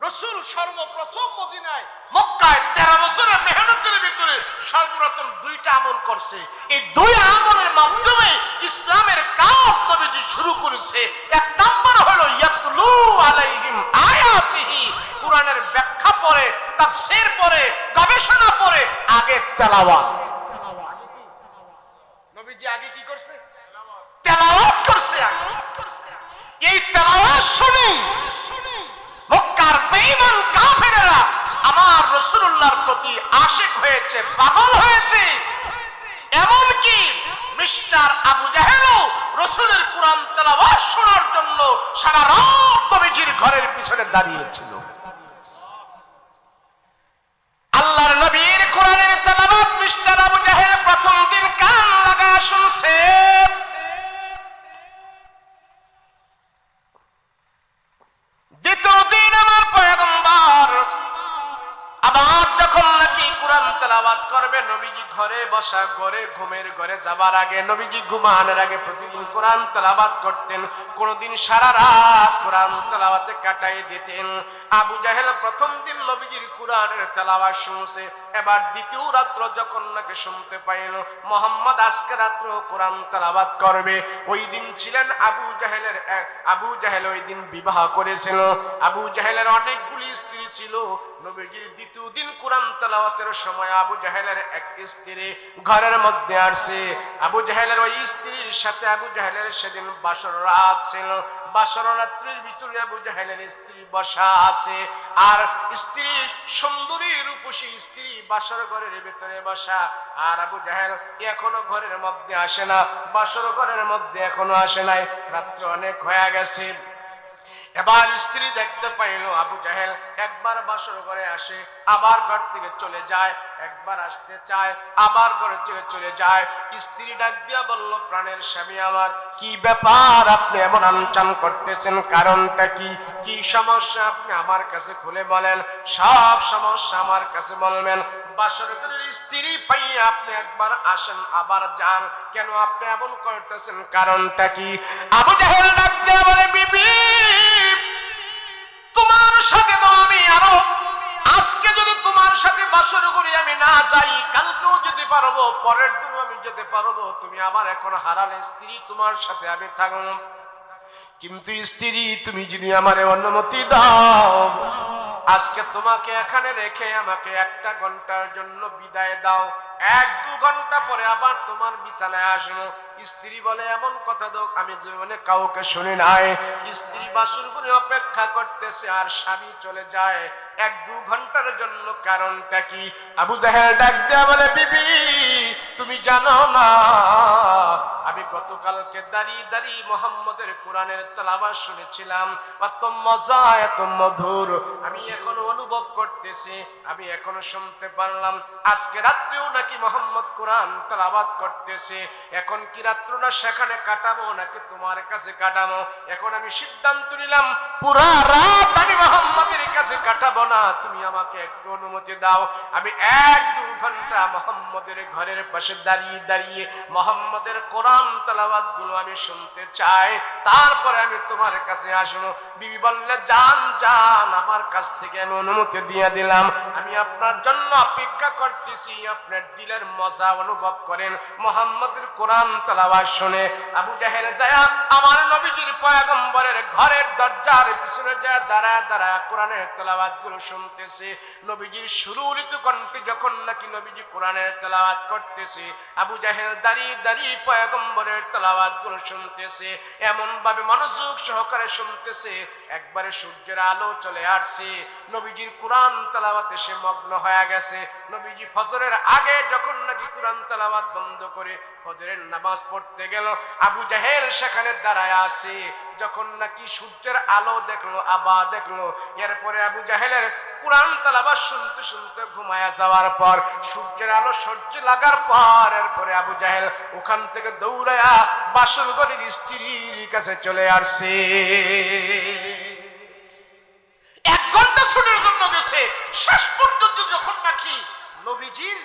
রাসূল সর্বপ্রথম মদিনায় মক্কায় 13 বছরের মেহনতের ভিতরে সর্বপ্রথম 2টা আমল করছে। এই 2 আমলের মাধ্যমে ইসলামের কাজ নবীজি শুরু করেছে। এক নাম্বার হলো ইয়াতলু আলাইহিম আয়াতিহি, কুরআনের ব্যাখ্যা পড়ে, তাফসীর পড়ে, গবেষণা পড়ে, আগে তেলাওয়াত। নবীজি আগে কি করছে? তেলাওয়াত করছে। এই তেলাওয়াত শুনে মক্কার বেঈমান কাফেররা আমার রাসূলুল্লাহর প্রতি আশিক হয়েছে, পাগল হয়েছে। এমন কি মিস্টার আবু জাহেলও রাসূলের কুরআন তেলাওয়াত শোনার জন্য সারা রাত নবীজির ঘরের পিছনে দাঁড়িয়েছিল। আল্লাহর নবীর কুরআনের তেলাওয়াত মিস্টার আবু জাহেল প্রথম দিন কান লাগা শুনছে। দ্বিতীয় দিন আমার পয়গম্বর আবার যখন নাকি কুরআন তেলাওয়াত করবে, নবীজি ঘরে বসা, ঘুমের ঘরে যাবার আগে, নবীজি ঘুমানোর আগে প্রতিদিন কুরআন তেলাওয়াত করতেন। কোনদিন সারা রাত কুরআন তেলাওয়াতে কাটাই দিতেন। আবু জাহেল প্রথম দিন নবীজির কুরআনের তেলাওয়াত শুনছে। এবার দ্বিতীয় রাত্র যখন নাকি শুনতে পাইল মুহাম্মদ আজকে রাত্র কুরআন তেলাওয়াত করবে, ওই দিন ছিলেন আবু জাহেল ওই দিন বিবাহ করেছিল। আবু জাহেলের অনেকগুলি স্ত্রী ছিল। নবীজির দ্বিতীয় দিন কুরআন তেলাওয়াতের সময় আবু জাহেলের এক স্ত্রী ঘরের মধ্যে আসছে। আবু জাহেলের ওই স্ত্রীর সাথে আবু জাহেলের সেদিন বাসর রাত ছিল। বাসর রাত্রির ভিতরে আবু জাহেলের স্ত্রী বসা আছে, আর স্ত্রী সুন্দরী রূপসী স্ত্রী বাসর ঘরের ভিতরে বসা। আর আবু জাহেল এখনো ঘরের মধ্যে আসে না, বাসর ঘরের মধ্যে এখনো আসে নাই, রাত্রি অনেক হয়ে গেছে। এবার স্ত্রী দেখতে পাইল আবু জাহেল একবার বাসর ঘরে আসে, আবার ঘর থেকে চলে যায়, একবার আসতে চায়, আবার ঘর থেকে চলে যায়। স্ত্রী ডাক দিয়া বলল, প্রাণের স্বামী আমার, কি ব্যাপার, আপনি এমন আনচান করতেছেন, কারণটা কি? কি সমস্যা আপনি আমার কাছে খুলে বলেন, সব সমস্যা আমার কাছে বলবেন। বাসর ঘরের স্ত্রী পাইয়া আপনি একবার আসেন আবার যান, কেন আপনি এমন করতেছেন, কারণটা কি? আবু জাহেল ডাক দিয়া বলে, বিবি, তোমার সাথে তো আমি আরো, আজকে যদি তোমার সাথে বাসর করি আমি না যাই, কালকেও যেতে পারবো, পরের দিনও আমি যেতে পারবো, তুমি আমার এখন হারালে স্ত্রী, তোমার সাথে আমি থাকবো। কিন্তু স্ত্রী, তুমি যদি আমারে অনুমতি দাও, আজকে তোমাকে এখানে রেখে আমাকে 1টা ঘন্টার জন্য বিদায় দাও, 1-2 ঘন্টা পরে আবার তোমার বিছানায় আসবো। স্ত্রী বলে, এমন কথা তো আমি জীবনে কাউকে শুনি নাই। স্ত্রী বাসর ঘরে অপেক্ষা করতেছে আর স্বামী চলে যায় 1-2 ঘন্টার জন্য, কারণটা কি? আবু জাহেল ডাক দেয়া বলে, বিবি, তুমি জানো না আমি গতকালকে দাঁড়িয়ে দাঁড়িয়ে মুহাম্মদের কোরআনের তেলাওয়াত শুনেছিলাম, এত মজা, এত মধুর আমি এখনো অনুভব করতেছি, আমি এখনো শুনতে পারলাম। আজকে রাত্রেও নাকি নাকি মোহাম্মদ কোরআন তেলাওয়াত করতেছে, এখন কি রাত্রটা সেখানে কাটাবো নাকি তোমার কাছে কাটাবো? এখন আমি সিদ্ধান্ত নিলাম পুরা রাত আমি মোহাম্মদের কাছে কাটাবো না, তুমি আমাকে একটু অনুমতি দাও, আমি 1-2 ঘন্টা মোহাম্মদের ঘরের পাশে দাঁড়িয়ে দাঁড়িয়ে মোহাম্মদের কোরআন তেলাওয়াত গুলো আমি শুনতে চাই, তারপরে আমি তোমার কাছে আসবো। বিবি বললে জান জান, আমার কাছ থেকে আমি অনুমতি দিয়ে দিলাম, আমি আপনার জন্য অপেক্ষা করতেছি, আপনার দিলের মজা অনুভব করেন মুহাম্মদের কোরআন তেলাওয়াত শুনে। আবু জাহেল যায় আমার নবীজির পয়গম্বরের ঘরের দরজার পিছনে যায় দাঁড়ায় দাঁড়ায় কোরআনের তেলাওয়াত গুলো শুনতেছে। নবীজির সুরুলিত কণ্ঠে যখন নাকি নবীজি কোরআনের তেলাওয়াত করতেছে, আবু জাহেল দাঁড়িয়ে দাঁড়িয়ে পয়গম্বরের তেলাওয়াত গুলো শুনতেছে, এমন ভাবে মনোযোগ সহকারে শুনতেছে, একবারে সূর্যের আলো চলে আসছে, নবীজির কোরআন তেলাওয়াতে সে মগ্ন হয়ে গেছে। নবীজি ফজরের আগে যখন নাকি কোরআন তেলাওয়াত বন্ধ করে ফজরের নামাজ পড়তে গেল, আবু জাহেল সেখানে দাঁড়ায় আছে। যখন নাকি সূর্যের আলো দেখলো, আবার দেখলো, এরপরে আবু জাহেলের কোরআন তেলাওয়াত শুনতে শুনতে ঘুমায়া যাওয়ার পর সূর্যের আলো সহ্য লাগার পর এরপরে আবু জাহেল ওখান থেকে দৌড়ায়া বাসর ঘরের স্ত্রীর কাছে চলে আসছে। 1 ঘন্টা ছুটির জন্য গেছে, শেষ পর্যন্ত যখন নাকি নবীজির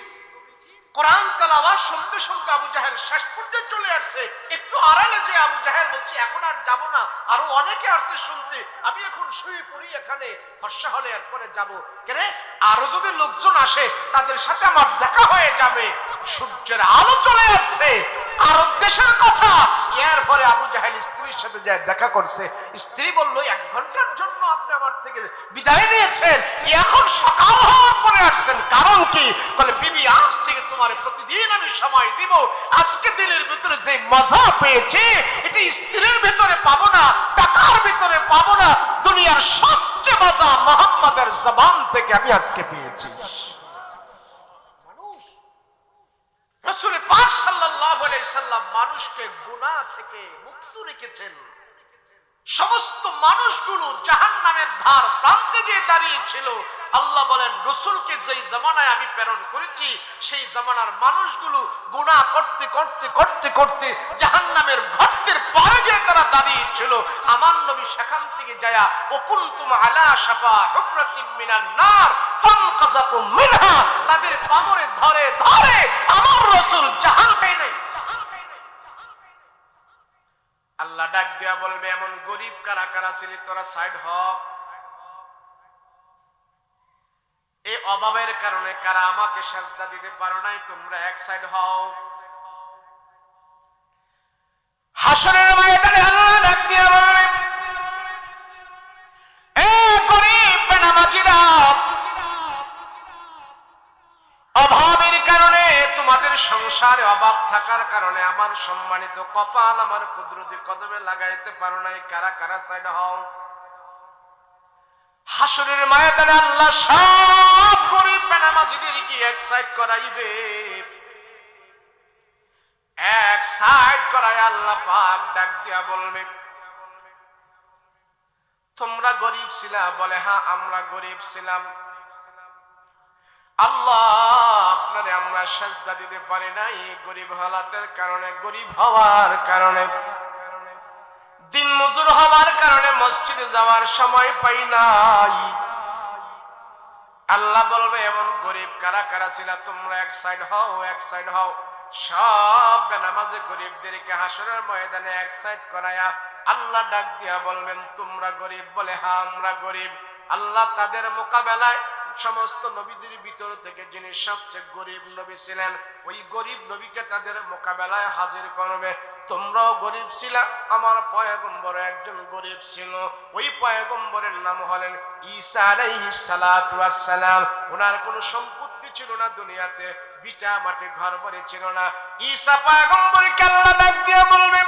কোরআন তেলাওয়াত শুনতে শুনতে আবু জাহেল শেষ পর্যন্ত চলে আসছে, একটু আড়ালে যে আবু জাহেল বলছে এখন আর যাব না, আরো অনেকে আসছে শুনতে, আমি এখন শুয়ে পড়ি এখানে, ফর্সা হলে এরপরে যাব, কেন আরো যদি লোকজন আসে তাদের সাথে আমার দেখা হয়ে যাবে। সূর্যের আলো চলে আসছে আর দেশের কথা, এরপরে আবু জাহেল স্ত্রীর সাথে যায় দেখা করছে। স্ত্রী বলল 1 ঘন্টার জন্য আপনি আমার থেকে বিদায় নিয়েছেন, এখন সকাল হওয়ার পরে আসছেন, কারণ কি? বলে বিবি আজ থেকে তোমার প্রতিদিন আমি সময় দিব, আজকে দিলের ভিতরে যে মজা পেয়েছি এটা স্ত্রীর ভিতরে পাবো না, টাকার ভিতরে পাবো না, দুনিয়ার সবচেয়ে মজা মুহাম্মদের জবান থেকে আমি আজকে পেয়েছি। রাসূল পাক সাল্লাল্লাহু আলাইহি সাল্লাম মানুষকে গুনাহ থেকে মুক্ত রেখেছেন। সমস্ত মানুষগুলো জাহান্নামের ধার প্রান্তে গিয়ে দাঁড়িয়েছিল। আল্লাহ বলেন রাসূলকে যেই জামানায় আমি প্রেরণ করেছি সেই জামানার মানুষগুলো গুনাহ করতে করতে করতে করতে জাহান্নামের গর্তের পারে গিয়ে তারা দাঁড়িয়েছিল। আমার নবী সেখান থেকে যায়া ওকুনতুম আলা শাফা হুফরাতিন মিনান নার ফানকাযাকুম মিনহা, তাদের কোমরে ধরে ধরে আমার রাসূল জাহান্নামে। আল্লাহ ডাক দিয়া বলবে এমন গরিব কারা কারা ছিলি তোরা সাইড হ, এই অভাবের কারণে কারা আমাকে সাজদা দিতে পারো নাই তোমরা এক সাইড হও। হাসরের ময়দানে আল্লাহ ডাক দিয়া বলবে এ গরিব বেনামাজিরা, অভাবের কারণে তোমাদের সংসারে অভাব থাকার কারণে আমার সম্মানিত কপাল আমার কুদরতি কদমে লাগাইতে পারো নাই, কারা কারা সাইড হও। হাসরের ময়দানে আল্লাহ সব গরিব বেনামাজিদেরকে এক সাইড করাইবে, এক সাইড করায় আল্লাহ পাক ডাক দিয়া বলবে তোমরা গরিব ছিলা? বলে হ্যাঁ আমরা গরিব ছিলাম। আল্লাহ আপনারে আমরা সাজদা দিতে পারি নাই গরিব হালাতের কারণে, গরিব হওয়ার কারণে, দিন মজুর হওয়ার কারণে মসজিদে যাওয়ার সময় পাই নাই। আল্লাহ বলবে এমন গরিব কারা কারা ছিল তোমরা এক সাইড হও, এক সাইড হও। সব বেনামাজি গরিবদেরকে হাসরের ময়দানে এক সাইড করায়া আল্লাহ ডাক দিয়া বলবেন তোমরা গরিব? বলে হ্যাঁ আমরা গরিব। আল্লাহ তাদের মোকাবেলায় সমস্ত নবীদের ভিতর থেকে যিনি সবচেয়ে গরিব নবী ছিলেন ওই গরিব নবীকে তাদের মোকাবেলায় হাজির করবে। তোমরাও গরিব ছিলা, আমার পয়গম্বর একজন গরিব ছিল, ওই পয়গম্বরের নাম হলেন ঈসা আলাইহিস সালাতু ওয়াস সালাম। ওনার কোনো সম্পত্তি ছিল না দুনিয়াতে, বিটা মাটি ঘর বাড়ি ছিল না। ঈসা পয়গম্বরকে আল্লাহ ডাক দিয়ে বলবে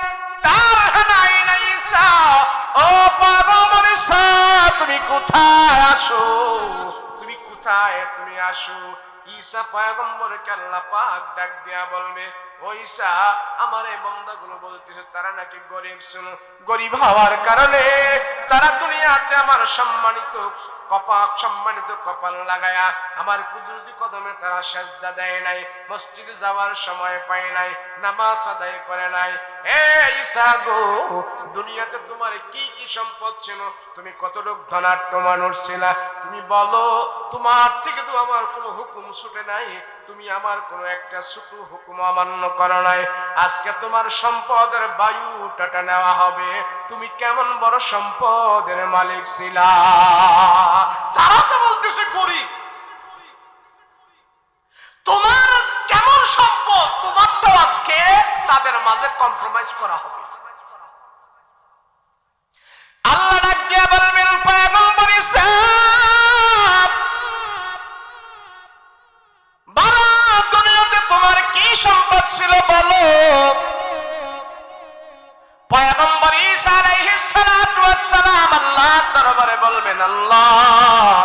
তারহানা ঈসা, ও পয়গম্বর ঈসা তুমি কোথায় আসো, তুমি কোথায়, তুমি আসো। ঈসা পয়গম্বরকে আল্লাহ পাক ডাক দিয়া বলবে ও ঈসা আমার এই বান্দাগুলো বলতেছে তারা নাকি গরিব ছিল, গরিব হওয়ার কারণে তারা দুনিয়াতে আমার সম্মানিত কপাল লাগায়া আমার কুদরতি কদমে তারা সেজদা দেয় নাই, মসজিদে যাওয়ার সময় পায় নাই, নামাজ আদায় করে নাই। এ ঈসা গো, দুনিয়াতে তোমার কি কি সম্পদ ছিল, তুমি কতটুকু ধনাঢ্য মানুষ ছিলা, তুমি বলো। তোমার থেকে তো আমার কোনো হুকুম ছুটে নাই, তুমি আমার কোনো একটা ছোট হুকুম অমান্য করো নাই। আজকে তোমার সম্পদের বায়ুটা নেওয়া হবে। তুমি কেমন বড় সম্পদের মালিক ছিলা। তারা তো বলতেছে গরিব, তোমার কেমন সম্পদ, তোমারটাও আজকে তাদের মাঝে কম্প্রোমাইজ করা হবে। আল্লাহ ডাক দিয়া বলবেন, পয়গম্বর ঈসা বলো, দুনিয়াতে তোমার কি সম্পদ ছিল বলো। পয়গম্বর ঈসা আলাইহিস সালাতু ওয়াস সালাম আল্লাহর দরবারে বলবেন, আল্লাহ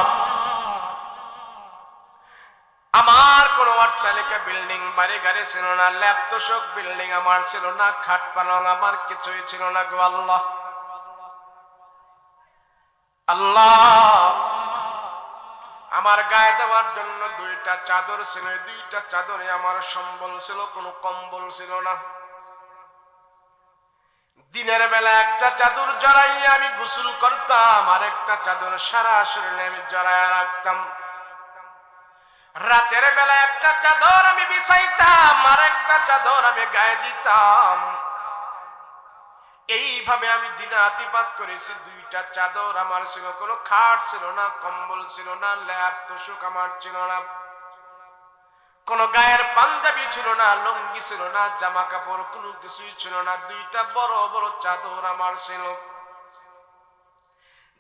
আমার কোন অট্টালিকা বিল্ডিং বাড়ি গাড়ি ছিল না, ল্যাব তোষক বিল্ডিং আমার ছিল না, খাট পালং আমার কিছুই ছিল না গো আল্লাহ। আল্লাহ আমার গায়ে দেওয়ার জন্য দুইটা চাদর ছিল, দুইটা চাদরে আমার সম্বল ছিল, কোনো কম্বল ছিল না। দিনের বেলা একটা চাদর জড়াইয়া আমি গোসল করতাম, আর একটা চাদর সারা শরীরে আমি জড়াইয়া রাখতাম। রাতের বেলা একটা চাদর আমি বিছাইতাম, আর একটা চাদর আমি গায়ে দিতাম। এইভাবে আমি দিনাতিপাত করেছি। দুইটা চাদর আমার ছিল, কোনো খাট ছিল না, কম্বল ছিল না, ল্যাপ তোষক আমার ছিল না, কোন গায়ের পাঞ্জাবি ছিল না, লুঙ্গি ছিল না, জামা কাপড় কোনো কিছুই ছিল না। দুইটা বড় বড় চাদর আমার ছিল।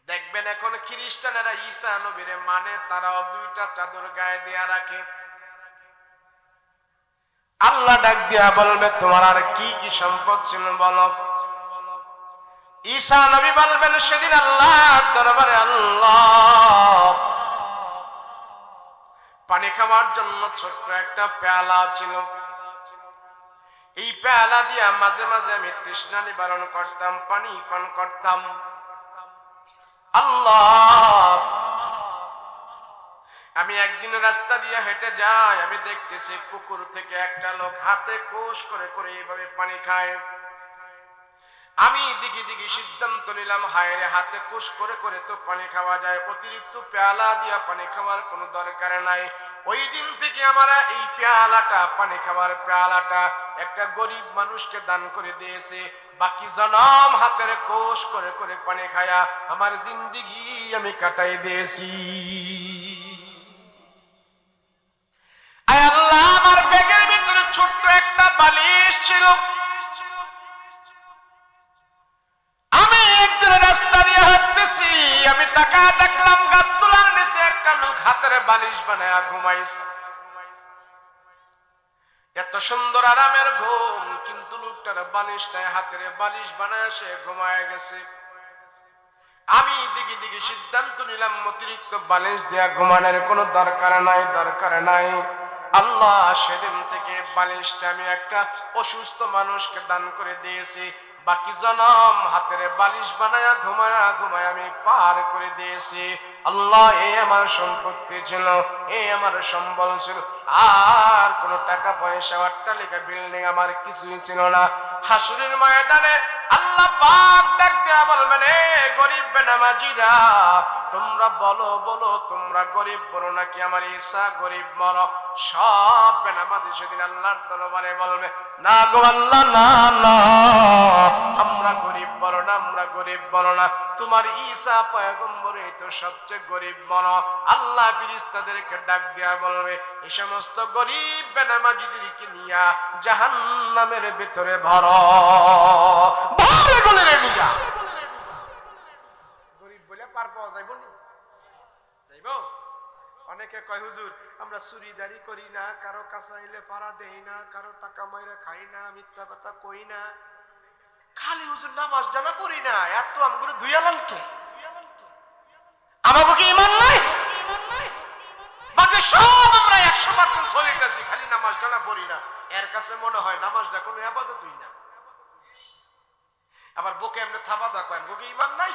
দেখবেন এখন খ্রিস্টানেরা ঈসা নবীরে মানে, তারাও দুইটা চাদর গায়ে দেয়া রাখে। আল্লাহ ডাক দিয়া বলবে, তোমার আর কি কি সম্পদ ছিল বলো। ঈসা নবী বলবেন, সেদিন আল্লাহর দরবারে আল্লাহ পানি খাওয়ার জন্য ছোট্ট একটা পেয়ালা ছিল। এই পেয়ালা দিয়া মাঝে মাঝে আমি তৃষ্ণা নিবারণ করতাম, পানি পান করতাম। আল্লাহ আমি একদিন রাস্তা দিয়ে হেঁটে যাই, আমি দেখতেছি পুকুর থেকে একটা লোক হাতে কোষ করে করে এইভাবে পানি খায়। আমি দিকে দিকে সিদ্ধান্ত নিলাম, হায়রে হাতে কোষ করে করে তো পানি খাওয়া যায়, অতিরিক্ত পেয়ালা দিয়া পানি খাওয়ার কোনো দরকার নাই। ওই দিন থেকে আমরা এই পেয়ালাটা, পানি খাওয়ার পেয়ালাটা একটা গরিব মানুষকে দান করে দিয়েছে। বাকি জনম হাতের কোষ করে করে পানি খায়া আমার জিন্দেগি আমি কাটাই দিয়েছি। আয় আল্লাহ, আমার ব্যাগের ভিতরে ছোট্ট একটা বালিশ ছিল। রাস্তা দিয়ে হাঁটতেছি, আমি তাকা দেখলাম গাছতলার নিচে একটা লোক হাতের বালিশ বানায়া ঘুমাইছে। এত সুন্দর আরামের ঘুম, কিন্তু লোকটার বালিশ নাই, হাতের বালিশ বানায় সে ঘুমায় গেছে। আমি দিকে দিকে সিদ্ধান্ত নিলাম, অতিরিক্ত বালিশ দেয়া ঘুমানোর কোনো দরকার নাই, দরকার নাই। আল্লাহ সেদিন থেকে বালিশটা আমি একটা অসুস্থ মানুষকে দান করে দিয়েছি। বাকি জনম হাতের বালিশ বানায়া ঘুমায়া ঘুমায়া আমি পার করে দিয়েছি। আল্লাহ এই আমার সম্পত্তি ছিল, এই আমার সম্বল ছিল, আর কোনো টাকা পয়সা অট্টালিকা বিল্ডিং আমার কিছুই ছিল না। হাসরের ময়দানে আল্লাহ পাক ডাক দেয়া বলবেন, এ গরিব বেনামাজিরা, তোমরা বলো বলো, তোমরা গরিব বলো নাকি আমার ঈসা গরিব বলো? সব বেনামাজি সেদিন আল্লাহর দরবারে বলবে, না গো আল্লাহ, না না, আমরা গরিব বলো না, আমরা গরিব বলো না, তোমার ঈসা পয়গম্বর এই তো সবচেয়ে গরিব বলো। আল্লাহ ফেরেশতাদেরকে ডাক দেয়া বলবে, এই সমস্ত গরিব বেনামাজিদেরকে নিয়া জাহান্নামের ভিতরে ভরো, ভরে গলে রে নিয়া। গরিব বলে পার পাওয়া যাইব না, যাইব? অনেকে কয়, হুজুর আমরা চুরিদারি করি না, কারো কাছে আইলে পাড়া দেই না, কারো টাকা মাইরা খাই না, মিথ্যা কথা কই না, খালি হুজুর নামাজ জানা করি না, এত আমগুলো দুই আলান কে? আমাকে কি ইমান নাই? বাকি সব আমরা 100% চলিতেছি, খালি নামাজ জানা পড়ি না। এর কাছে মনে হয় নামাজটা কোনো ইবাদতই না। আবার বুকে এমনি থাবা দা কয় বুকে ঈমান নাই,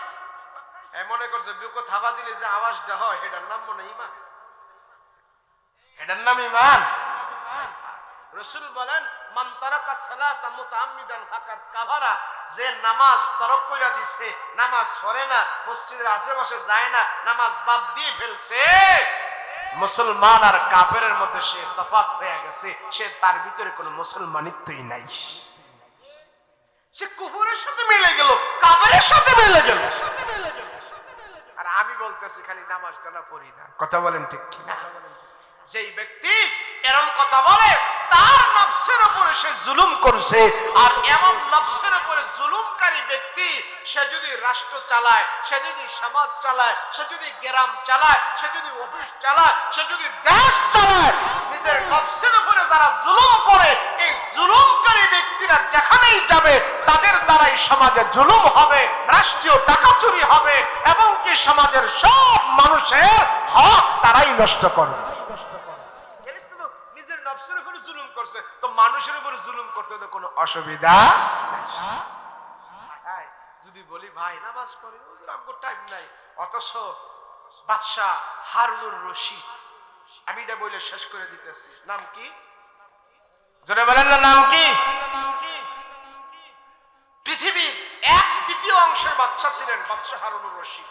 মনে করছে বুকে থাবা দিলে যে আওয়াজটা হয় এটার নাম মনে ঈমান, এটার নাম ঈমান। রাসূল বলেন মান তারাকা সালাতা মুতাআম্মিদান ফাকাদ কাফারা, যে নামাজ তরক কইরা দিছে, নামাজ পড়ে না, মসজিদের আশেপাশে যায় না, নামাজ বাদ দিয়ে ফেলছে, মুসলমান আর কাফেরের মধ্যে সে তফাৎ হয়ে গেছে, সে তার ভিতরে কোনো মুসলমানিত্বই নাই, সে কুফরের সাথে মিলে গেল, কাফেরের সাথে মিলে গেল। আর আমি বলতেছি খালি নামাজ জানা পড়ি না, কথা বলেন ঠিক কি না? যেই ব্যক্তি এরকম কথা বলে তার নফসের উপরে সে জুলুম করছে। আর এমন নফসের উপরে জুলুমকারী ব্যক্তি সে যদি রাষ্ট্র চালায়, সে যদি সমাজ চালায়, সে যদি গ্রাম চালায়, সে যদি অফিস চালায়, সে যদি দেশ চালায়, নিজের নফসের উপরে যারা জুলুম করে এই জুলুমকারী ব্যক্তিরা যেখানেই যাবে তাদের দ্বারাই সমাজে জুলুম হবে, রাষ্ট্রীয় টাকা চুরি হবে এবং কি সমাজের সব মানুষের হক তারাই নষ্ট করবে। নিজের নফসের উপরে জুলুম করছে তো মানুষের উপরে জুলুম করতে তো কোনো অসুবিধা নাই। যদি বলি ভাই নামাজ পড়ি, আমগো টাইম নাই, অথচ বাদশাহ হারুনুর রশিদ, আমি এটা বলে শেষ করে দিতেছি, নাম কি জোরে বলেন না, নাম কি? পৃথিবীর 1/3 অংশের বাদশাহ ছিলেন বাদশাহ হারুনুর রশিদ।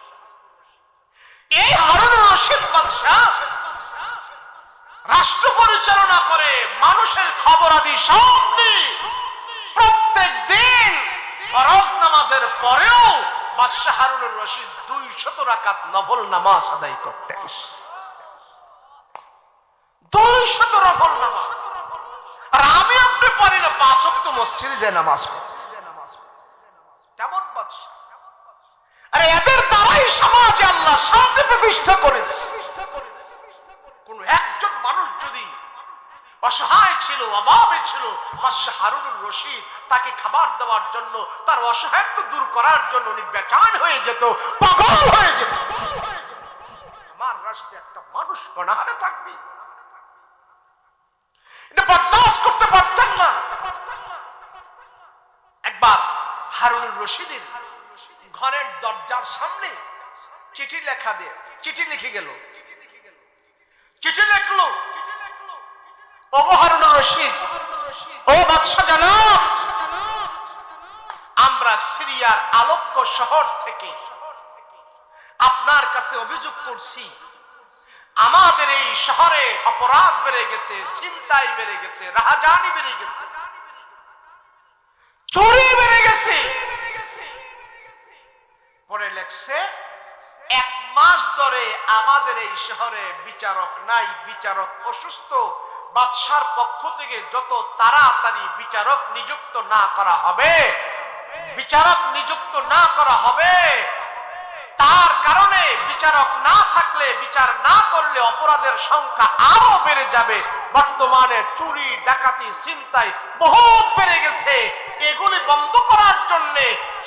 এই হারুনুর রশিদ বাদশাহ রাষ্ট্র পরিচালনা করে, মানুষের খবর আদি সব নিয়ে প্রত্যেক দিন ফরজ নামাজের পরেও বাদশাহ হারুনুর রশিদ 200 রাকাত নফল নামাজ আদায় করতেন। 200 নফল নামাজ। আর আমি আপনি পারি না 5 ওয়াক্ত মসজিদে যে নামাজ পড়তে, কেমন বাদশাহ! আরে এদের দ্বারাই সমাজে আল্লাহ শান্তি প্রতিষ্ঠা করেছে। কোন একজন মানুষ যদি অসহায় ছিল, অভাবে ছিল, বাদশাহ হারুনুর রশিদ তাকে খাবার দেওয়ার জন্য, তার অসহায়ত্ব দূর করার জন্য উনি বেচান হয়ে যেত, পাগল হয়ে যেত। আমার রাষ্ট্রে একটা মানুষ অনাহারে থাকবে, এটা বরদাস্ত করতে পারতেন না। একবার হারুনুর রশিদের ঘরের দরজার সামনে চিঠি লেখা দিয়ে, চিঠি লিখে গেল, চিঠি লিখলো, ওগো হারুনুর রশিদ, ও বাদশা জনাব, আমরা সিরিয়ার আলেপ্পো শহর থেকে আপনার কাছে অভিযোগ করছি, আমাদের এই শহরে অপরাধ বেড়ে গেছে, ছিনতাই বেড়ে গেছে, রাহাজানি বেড়ে গেছে, চুরি বেড়ে গেছে। পরে লেখছে 1 মাস ধরে আমাদের এই শহরে বিচারক নাই, বিচারক অসুস্থ, বাদশার পক্ষ থেকে যত তাড়াতাড়ি বিচারক নিযুক্ত না করা হবে, বিচারক নিযুক্ত না করা হবে, তার কারণে বিচারক না থাকলে, বিচার না করলে অপরাধের সংখ্যা আরো বেড়ে যাবে। বর্তমানে চুরি, ডাকাতি, ছিনতাই বহুত বেড়ে গেছে, এগুলি বন্ধ করার জন্য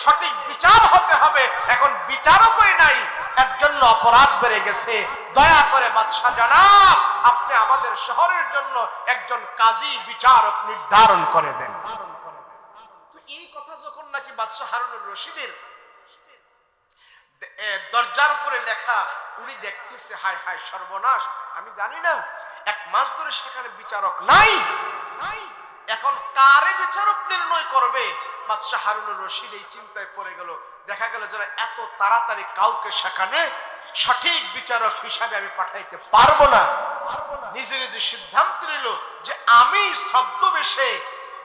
সঠিক বিচার হতে হবে। এখন বিচারকই নাই, এর জন্য অপরাধ বেড়ে গেছে। দয়া করে বাদশা জনাব, আপনি আমাদের শহরের জন্য একজন কাজী বিচারক নির্ধারণ করে দেন। তো এই কথা যখন নাকি বাদশা হারুনুর রশিদের দরজার উপরে লেখা, উনি দেখতেছে, হায় হায় সর্বনাশ, আমি জানি না 1 মাস ধরে সেখানে বিচারক নাই, এখন কারে বিচারক নির্ণয় করবে? বাদশা হারুনুর রশিদ এই চিন্তায় পড়ে গেল। দেখা গেল যে এত তাড়াতাড়ি কাউকে সেখানে সঠিক বিচারক হিসাবে আমি পাঠাইতে পারবো না। নিজে নিজে সিদ্ধান্ত নিল যে আমি ছদ্মবেশে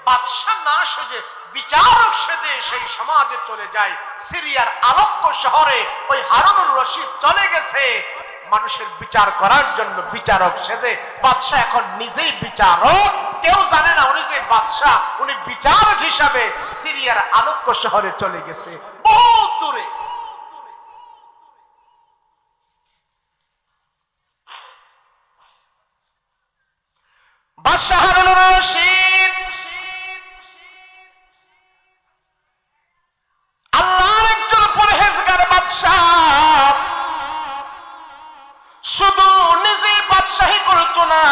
বাদশা না সেজে বিচারক সেজে সেই সমাজে চলে যায়। সিরিয়ার আলেপ্পো শহরে ওই হারুনুর রশিদ চলে গেছে মানুষের বিচার করার জন্য, বিচারক সেজে। বাদশা এখন নিজেই বিচারক, কেউ জানে না উনি যে বাদশা, উনি বিচারক হিসাবে সিরিয়ার আলেপ্পো শহরে চলে গেছে, বহুত দূরে। বাদশা হারুনুর রশিদ আল্লাহর একজন পরহেজগার বাদশা, শুধু নিজে বাদশাহী করতো না,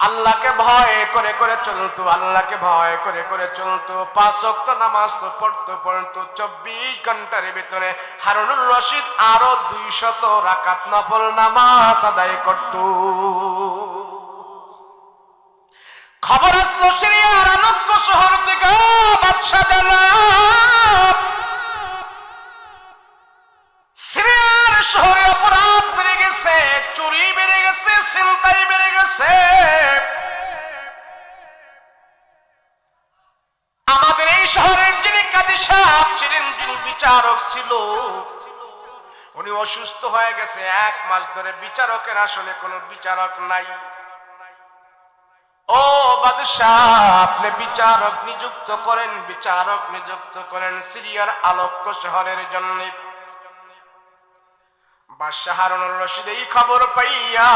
আল্লাহকে ভয় করে করে চলতো, আল্লাহকে ভয় করে করে চলতো। 5 ওয়াক্ত নামাজ তো পড়তো, পড়তো 24 ঘন্টার ভিতরে হারুনুর রশিদ আরো 200 রাকাত নফল নামাজ আদায় করত। খবর আসলো সিরিয়ার আলেপ্পো শহর থেকে, বাদশা জনাব, সিরিয়ার শহরে অপরাধ বেড়ে গেছে, চুরি বেড়ে গেছে, ছিনতাই বেড়ে গেছে। আমাদের এই শহরের যিনি কাজী সাহেব ছিলেন, যিনি বিচারক ছিল, উনি অসুস্থ হয়ে গেছে। 1 মাস ধরে বিচারকের আসনে কোনো বিচারক নাই। ও বাদশাহ, আপনি বিচারক নিযুক্ত করেন, বিচারক নিযুক্ত করেন সিরিয়ার আলেপ্পো শহরের জন্য। বাদশাহ হারুনুর রশিদ এই খবর পাইয়া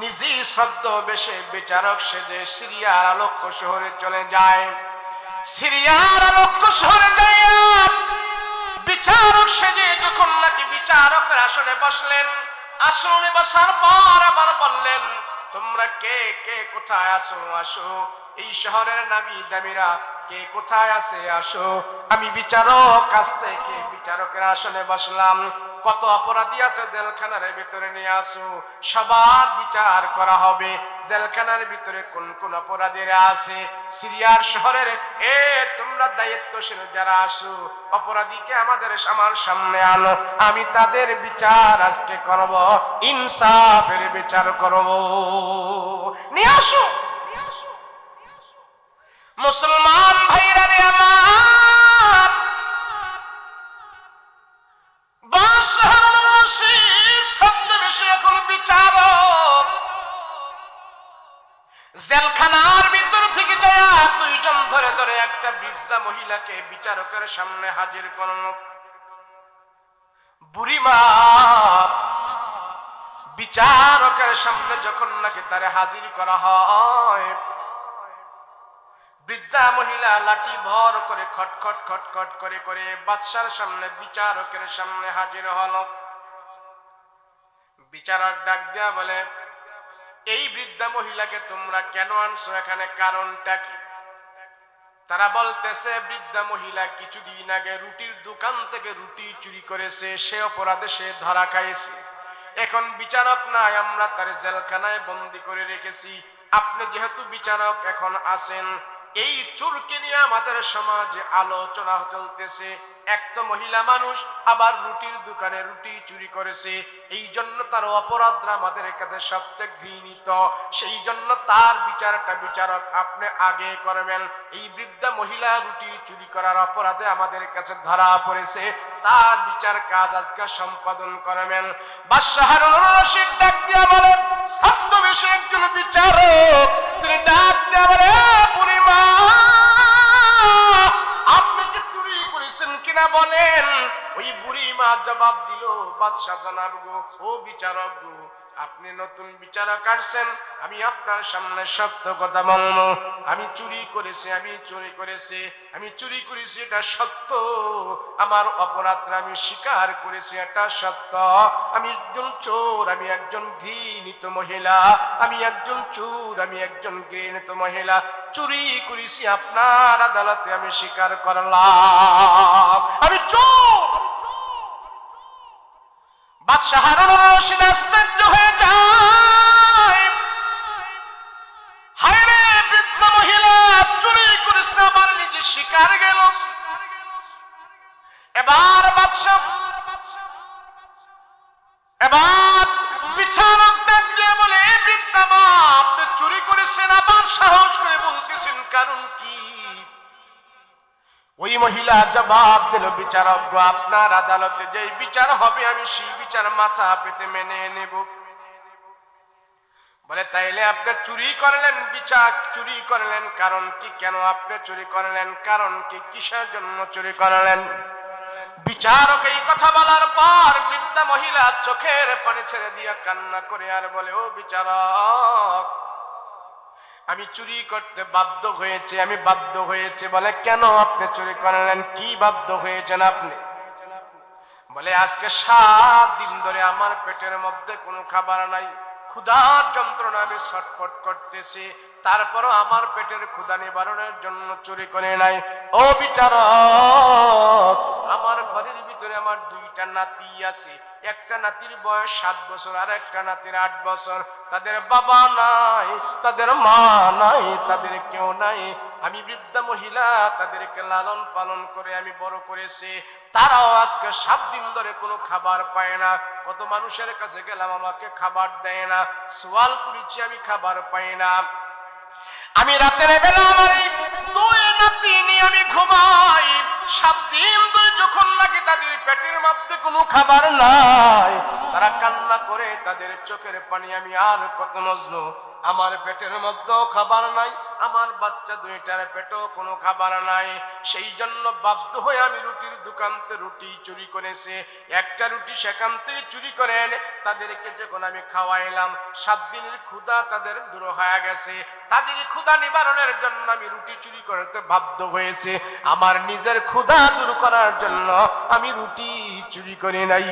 নিজেই ছদ্মবেশে বিচারক সেজে সিরিয়ার আলেপ্পো শহরে চলে যায়। সিরিয়ার আলেপ্পো শহরে যাইয়া বিচারক সেজে যখন নাকি বিচারকের আসনে বসলেন, আসনে বসার পর আবার বললেন, তোমরা কে কে কোথায় আছো? আসো। এই শহরের নামি দামিরা কে কোথায় আছে? আসো। আমি বিচারক কাছ থেকে বিচারকের আসনে বসলাম। কত অপরাধী আছে জেলখানার ভিতরে নিয়ে আসো, সবার বিচার করা হবে। জেলখানার ভিতরে কোন কোন অপরাধীরা আছে সিরিয়ার শহরের, তোমরা দায়িত্বশীল যারা আসো, অপরাধীকে আমার সামনে আনো, আমি তাদের বিচার আজকে করব, ইনসাফের বিচার করব। নিয়ে আসো। মুসলমান ভাইরা রে আমার, বাদশাহ হারুনুর রশিদ ছদ্মবেশে এখন বিচারক জেলখানার ভিতর থেকে যায় 2 জন ধরে ধরে একটা বৃদ্ধা মহিলাকে বিচারকের সামনে হাজির করল। বুড়িমা বিচারকের সামনে যখন নাকি তারে হাজির করা হয়, বৃদ্ধা মহিলা লাঠি ভর করে খটখট খটখট করে করে বাদশার সামনে বিচারকের সামনে হাজির হল। বিচারক ডাক দেয়া বলে, এই বৃদ্ধা মহিলাকে তোমরা কেন আনছো এখানে, কারণটা কি? তারা বলতেছে, বৃদ্ধা মহিলা কিছুদিন আগে রুটির দোকান থেকে রুটি চুরি করেছে, সে অপরাধে সে ধরা খাইছে। এখন বিচারক নাই, আমরা তার জেলখানায় বন্দি করে রেখেছি। আপনি যেহেতু বিচারক এখন আছেন, এই চোরকে নিয়ে আমাদের সমাজে আলোচনা চলতেছে। এক তো মহিলা মানুষ, আবার রুটির দোকানে রুটি চুরি করেছে, এই জন্য তার অপরাধরা আমাদের কাছে সবচেয়ে ঘৃণিত। সেই জন্য তার বিচারটা বিচারক আপনি আগে করবেন। এই বৃদ্ধা মহিলা রুটির চুরি করার অপরাধে আমাদের কাছে ধরা পড়েছে, তার বিচার কাজ আজকে সম্পাদন করবেন। বাদশাহ হারুনুর রশিদ ডাক দিয়া বলেন, ছদ্মবেশে একজন বিচারক, তিনি ডাক দিয়া বলে, বুড়িমা আপনি কি চুরি করেছেন কিনা বলেন। ওই বুড়িমা জবাব দিল, বাদশাহ জনাব গো, ও বিচারক গো, আপনি নতুন বিচারক আসছেন, আমি আপনার সামনে সত্য কথা বলবো। আমি চুরি করেছি, আমি চুরি করেছি, আমি চুরি করেছি, এটা সত্য। আমার অপরাধটা আমি স্বীকার করেছি, এটা সত্য। আমি একজন চোর, আমি একজন ঘৃণিত মহিলা, আমি একজন চোর, আমি একজন ঘৃণিত মহিলা, চুরি করেছি, আপনার আদালতে আমি স্বীকার করলাম, আমি চোর। বাদশাহ হারুনুর রশিদ আশ্চর্য হয়ে যায়, হায় রে, বৃদ্ধ মহিলা চুরি করেছে, আবার নিজে স্বীকার গেল। এবার বাদশাহ, এবার বিচারক ডাক দিয়ে বলে, বৃদ্ধা মা আপনি চুরি করেছেন, আবার সাহস করে বলতেছেন, কারণ কি? ওই মহিলা জবাব দিল, বিচারক গো, আপনার আদালতে যে বিচার হবে আমি সেই বিচার মাথা পেতে মেনে নেব। বলে, তাইলে আপনি চুরি করলেন, বিচার চুরি করলেন, কারণ কি? কেন আপনি চুরি করলেন, কারণ কি? কিসের জন্য চুরি করলেন? বিচারক এই কথা বলার পর বৃদ্ধা মহিলা চোখের পানি ছেড়ে দিয়ে কান্না করে আর বলে, ও বিচারক, আমি চুরি করতে বাধ্য হয়েছে, আমি বাধ্য হয়েছে। বলে, কেন আপনি চুরি করলেন, কি বাধ্য হয়েছেন আপনি? বলে, আজকে 7 দিন ধরে আমার পেটের মধ্যে কোনো খাবার নাই, ক্ষুধার যন্ত্রণা আমি ছটফট করতেছি, তারপরও আমার পেটের ক্ষুধা নিবারণের জন্য চুরি করে নাই। ও বিচারক, আমার ঘরের ভিতরে আমার দুইটা নাতি আছে, একটা নাতির বয়স 7 বছর আর একটা নাতির 8 বছর। তাদের বাবা নাই, তাদের মা নাই, তাদের কেউ নাই। আমি বৃদ্ধা মহিলা, তাদেরকে লালন পালন করে আমি বড় করেছি। তারাও আজকে 7 দিন ধরে কোনো খাবার পায় না। কত মানুষের কাছে গেলাম, আমাকে খাবার দেয় না। সওয়াল করেছি, আমি খাবার পাই না। আমি রাতের বেলা আমার এই 2 নাতি নিয়ে আমি ঘুমাই। 7 দিন ধরে যখন নাকি তাদের পেটের মধ্যে কোনো খাবার নাই, তারা কান্না করে, তাদের চোখের পানি আমি আর কত মজনু। আমার পেটের মধ্যেও খাবার নাই, আমার বাচ্চা দুইটার পেটেও কোনো খাবার নাই। সেই জন্য বাধ্য হয়ে আমি রুটির দোকানতে রুটি চুরি করেছি। একটা রুটি সেখান থেকে চুরি করে এনে তাদেরকে যখন আমি খাওয়াইলাম, 7 দিনের ক্ষুধা তাদের দূর হয়ে গেছে। তাদের ক্ষুধা নিবারণের জন্য আমি রুটি চুরি করতে বাধ্য হয়েছে। আমার নিজের ক্ষুধা দূর করার জন্য আমি রুটি চুরি করি নাই।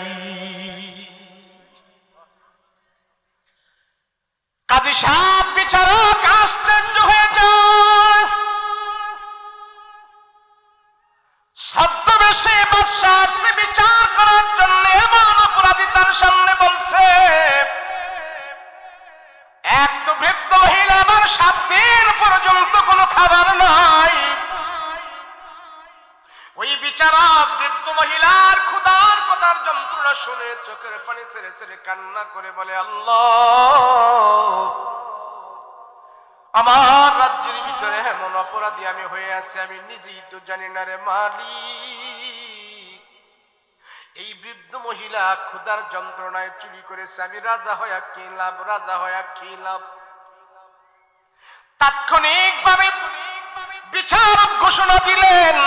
কাজী সাহেব বিচারক আশ্চর্য হয়ে যায়। ছদ্মবেশে বাদশা আসছে বিচার করার জন্য। এমন অপরাধী তার সামনে বলছে, এক তো বৃদ্ধ মহিলা, আমার 7 দিন পর্যন্ত কোনো খাবার নাই। ওই বিচারক বৃদ্ধ মহিলার ক্ষুধার কথার যন্ত্রণা শুনে চোখের পানি ছেড়ে ছেড়ে কান্না করে বলে, আল্লাহ, আমার রাজ্যের ভিতরে এমন অপরাধী আমি হয়ে আছি, আমি নিজেই তো জানি না রে মালিক। এই বৃদ্ধ মহিলা ক্ষুধার যন্ত্রণায় চুরি করেছে, আমি রাজা হইয়া কি লাভ, রাজা হইয়া কি লাভ। তাৎক্ষণিকভাবে বিচারক ঘোষণা দিলেন,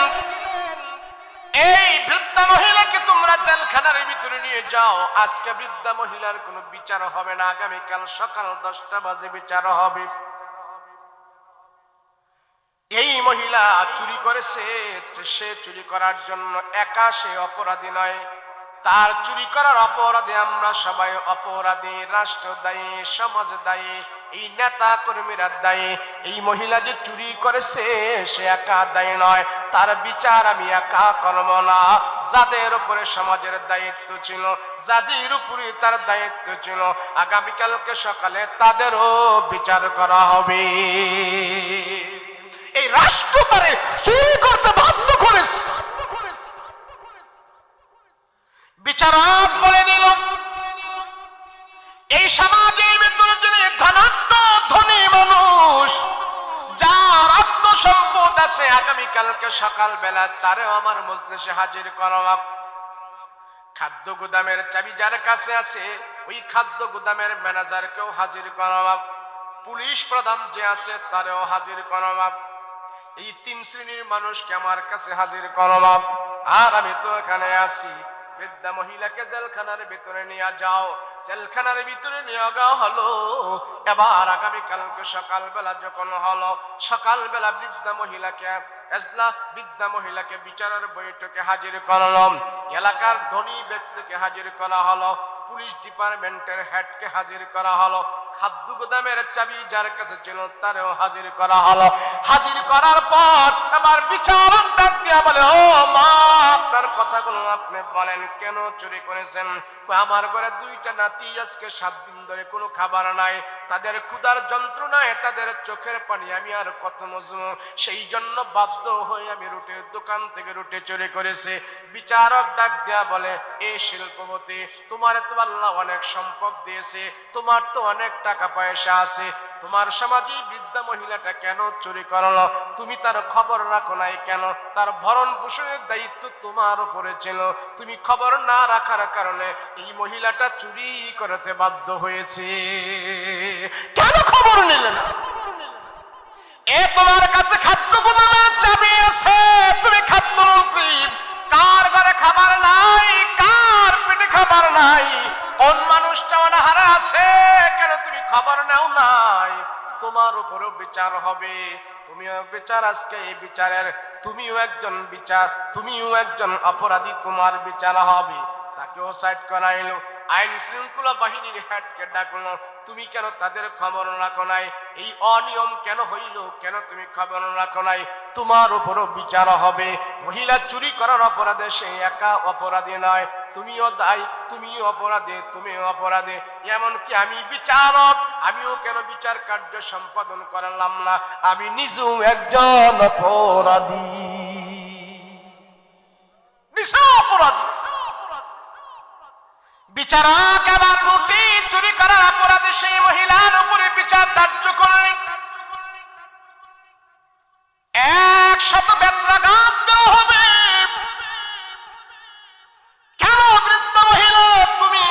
এই বৃদ্ধা মহিলাকে তোমরা জেলখানার ভিতরে নিয়ে যাও। আজকে বৃদ্ধা মহিলার কোনো বিচার হবে না, আগামীকাল সকাল 10টা বাজে বিচার হবে। এই মহিলা চুরি করেছে, সে চুরি করার জন্য একা সে অপরাধী নয়, তার চুরি করার অপরাধে আমরা সবাই অপরাধী। রাষ্ট্র দায়ী, সমাজ দায়ী, এই নেতা কর্মীরা দায়ী। এই মহিলা যে চুরি করেছে সে একা দায়ী নয়, তার বিচার আমি একা করব না। যাদের উপরে সমাজের দায়িত্ব ছিল, যাদের উপরে তার দায়িত্ব ছিল, আগামীকালকে সকালে তাদেরও বিচার করা হবে। এই রাষ্ট্র তারে চুরি করতে বাধ্য করেছে। বিচারক বলে দিল, এই সমাজের ভিতরে যিনি ধনাঢ্য ধনী মানুষ, যার অর্থ সম্পদ আছে, আগামীকালকে সকাল বেলা তারেও আমার মজলিসে হাজির করব। খাদ্য গুদামের চাবি যার কাছে আছে, ওই খাদ্য গুদামের ম্যানেজারকেও হাজির করব। পুলিশ প্রধান যে আছে তারেও হাজির করব। এই 3 শ্রেণীর মানুষকে আমার কাছে হাজির করব। আর আমি তো এখানে আছি। বৃদ্ধা মহিলাকে জেলখানার ভিতরে নিয়ে যাও। জেলখানার ভিতরে নিয়ে যাওয়া হলো। এবার আগামীকালকে সকালবেলা যখন হলো, সকালবেলা বৃদ্ধা মহিলাকে বিচারের বৈঠকে হাজির করলাম। এলাকার ধনী ব্যক্তিকে হাজির করা হলো, পুলিশ ডিপার্টমেন্টের হেডকে হাজির করা হলো, খাদ্য গোদামের চাবি যার কাছে ছিল তারও হাজির করা হলো। হাজির করার পর আমার বিচারক ডাক দিয়া বলে, ও মা, আপনার কথাগুলো আপনি বলেন, কেন চুরি করেছেন? আমার ঘরে 2টা নাতি, আজকে 7 দিন ধরে কোনো খাবার নাই, তাদের ক্ষুধার যন্ত্রণায় তাদের চোখের পানি আমি আর কত মজনু, সেই জন্য বাধ্য হয়ে আমি রুটির দোকান থেকে রুটি চুরি করেছে। বিচারক ডাক দেয়া বলে, এই শিল্পপতি, তোমার তো আল্লাহ অনেক সম্পদ দিয়েছে, তোমার তো অনেক টাকা পয়সা আছে, তোমার সমাজে বৃদ্ধা মহিলাটা কেন চুরি করলো? তুমি তার খবর রাখো নাই কেন? তার ভরণ পোষণের দায়িত্ব তোমার উপরে ছিল, তুমি খবর না রাখার কারণে এই মহিলাটা চুরি করতে বাধ্য হয়েছে। কেন খবর নিলে না? তোমার কাছে খাদ্য গুদামের চাবি আছে, তুমি খাদ্যমন্ত্রী, কার ঘরে খাবার নাই, কার পেটে খাবার নাই, কোন মানুষটা অনাহারে আছে, কেন তুমি খবর নাও নাই? তোমার উপরও বিচার হবে, তুমিও বিচার। আজকে এই বিচারের তুমিও একজন অপরাধী, তোমার বিচার হবে। তাকেও সাইড করাইলো। আইন শৃঙ্খলা বাহিনীর হেডকে ডাকলো, তুমি কেন তাদের খবর রাখো নাই? এই অনিয়ম কেন হইল? কেন তুমি খবর রাখো নাই? তোমার উপরও বিচার হবে। মহিলা চুরি করার অপরাধে সে একা অপরাধী নয়, তুমিও দায়ী, তুমিও অপরাধী, তুমিও অপরাধী। এমনকি আমি বিচারক, আমিও কেন বিচার কার্য সম্পাদন করলাম না? আমি নিজেও একজন অপরাধী, অপরাধী। বিচারক আবার রুটি চুরি করার অপরাধে সেই মহিলার উপরে বিচার ধার্য করলেন। 100 বেত্রাঘাত দেওয়া হবে। কেন বৃদ্ধ মহিলা, তুমি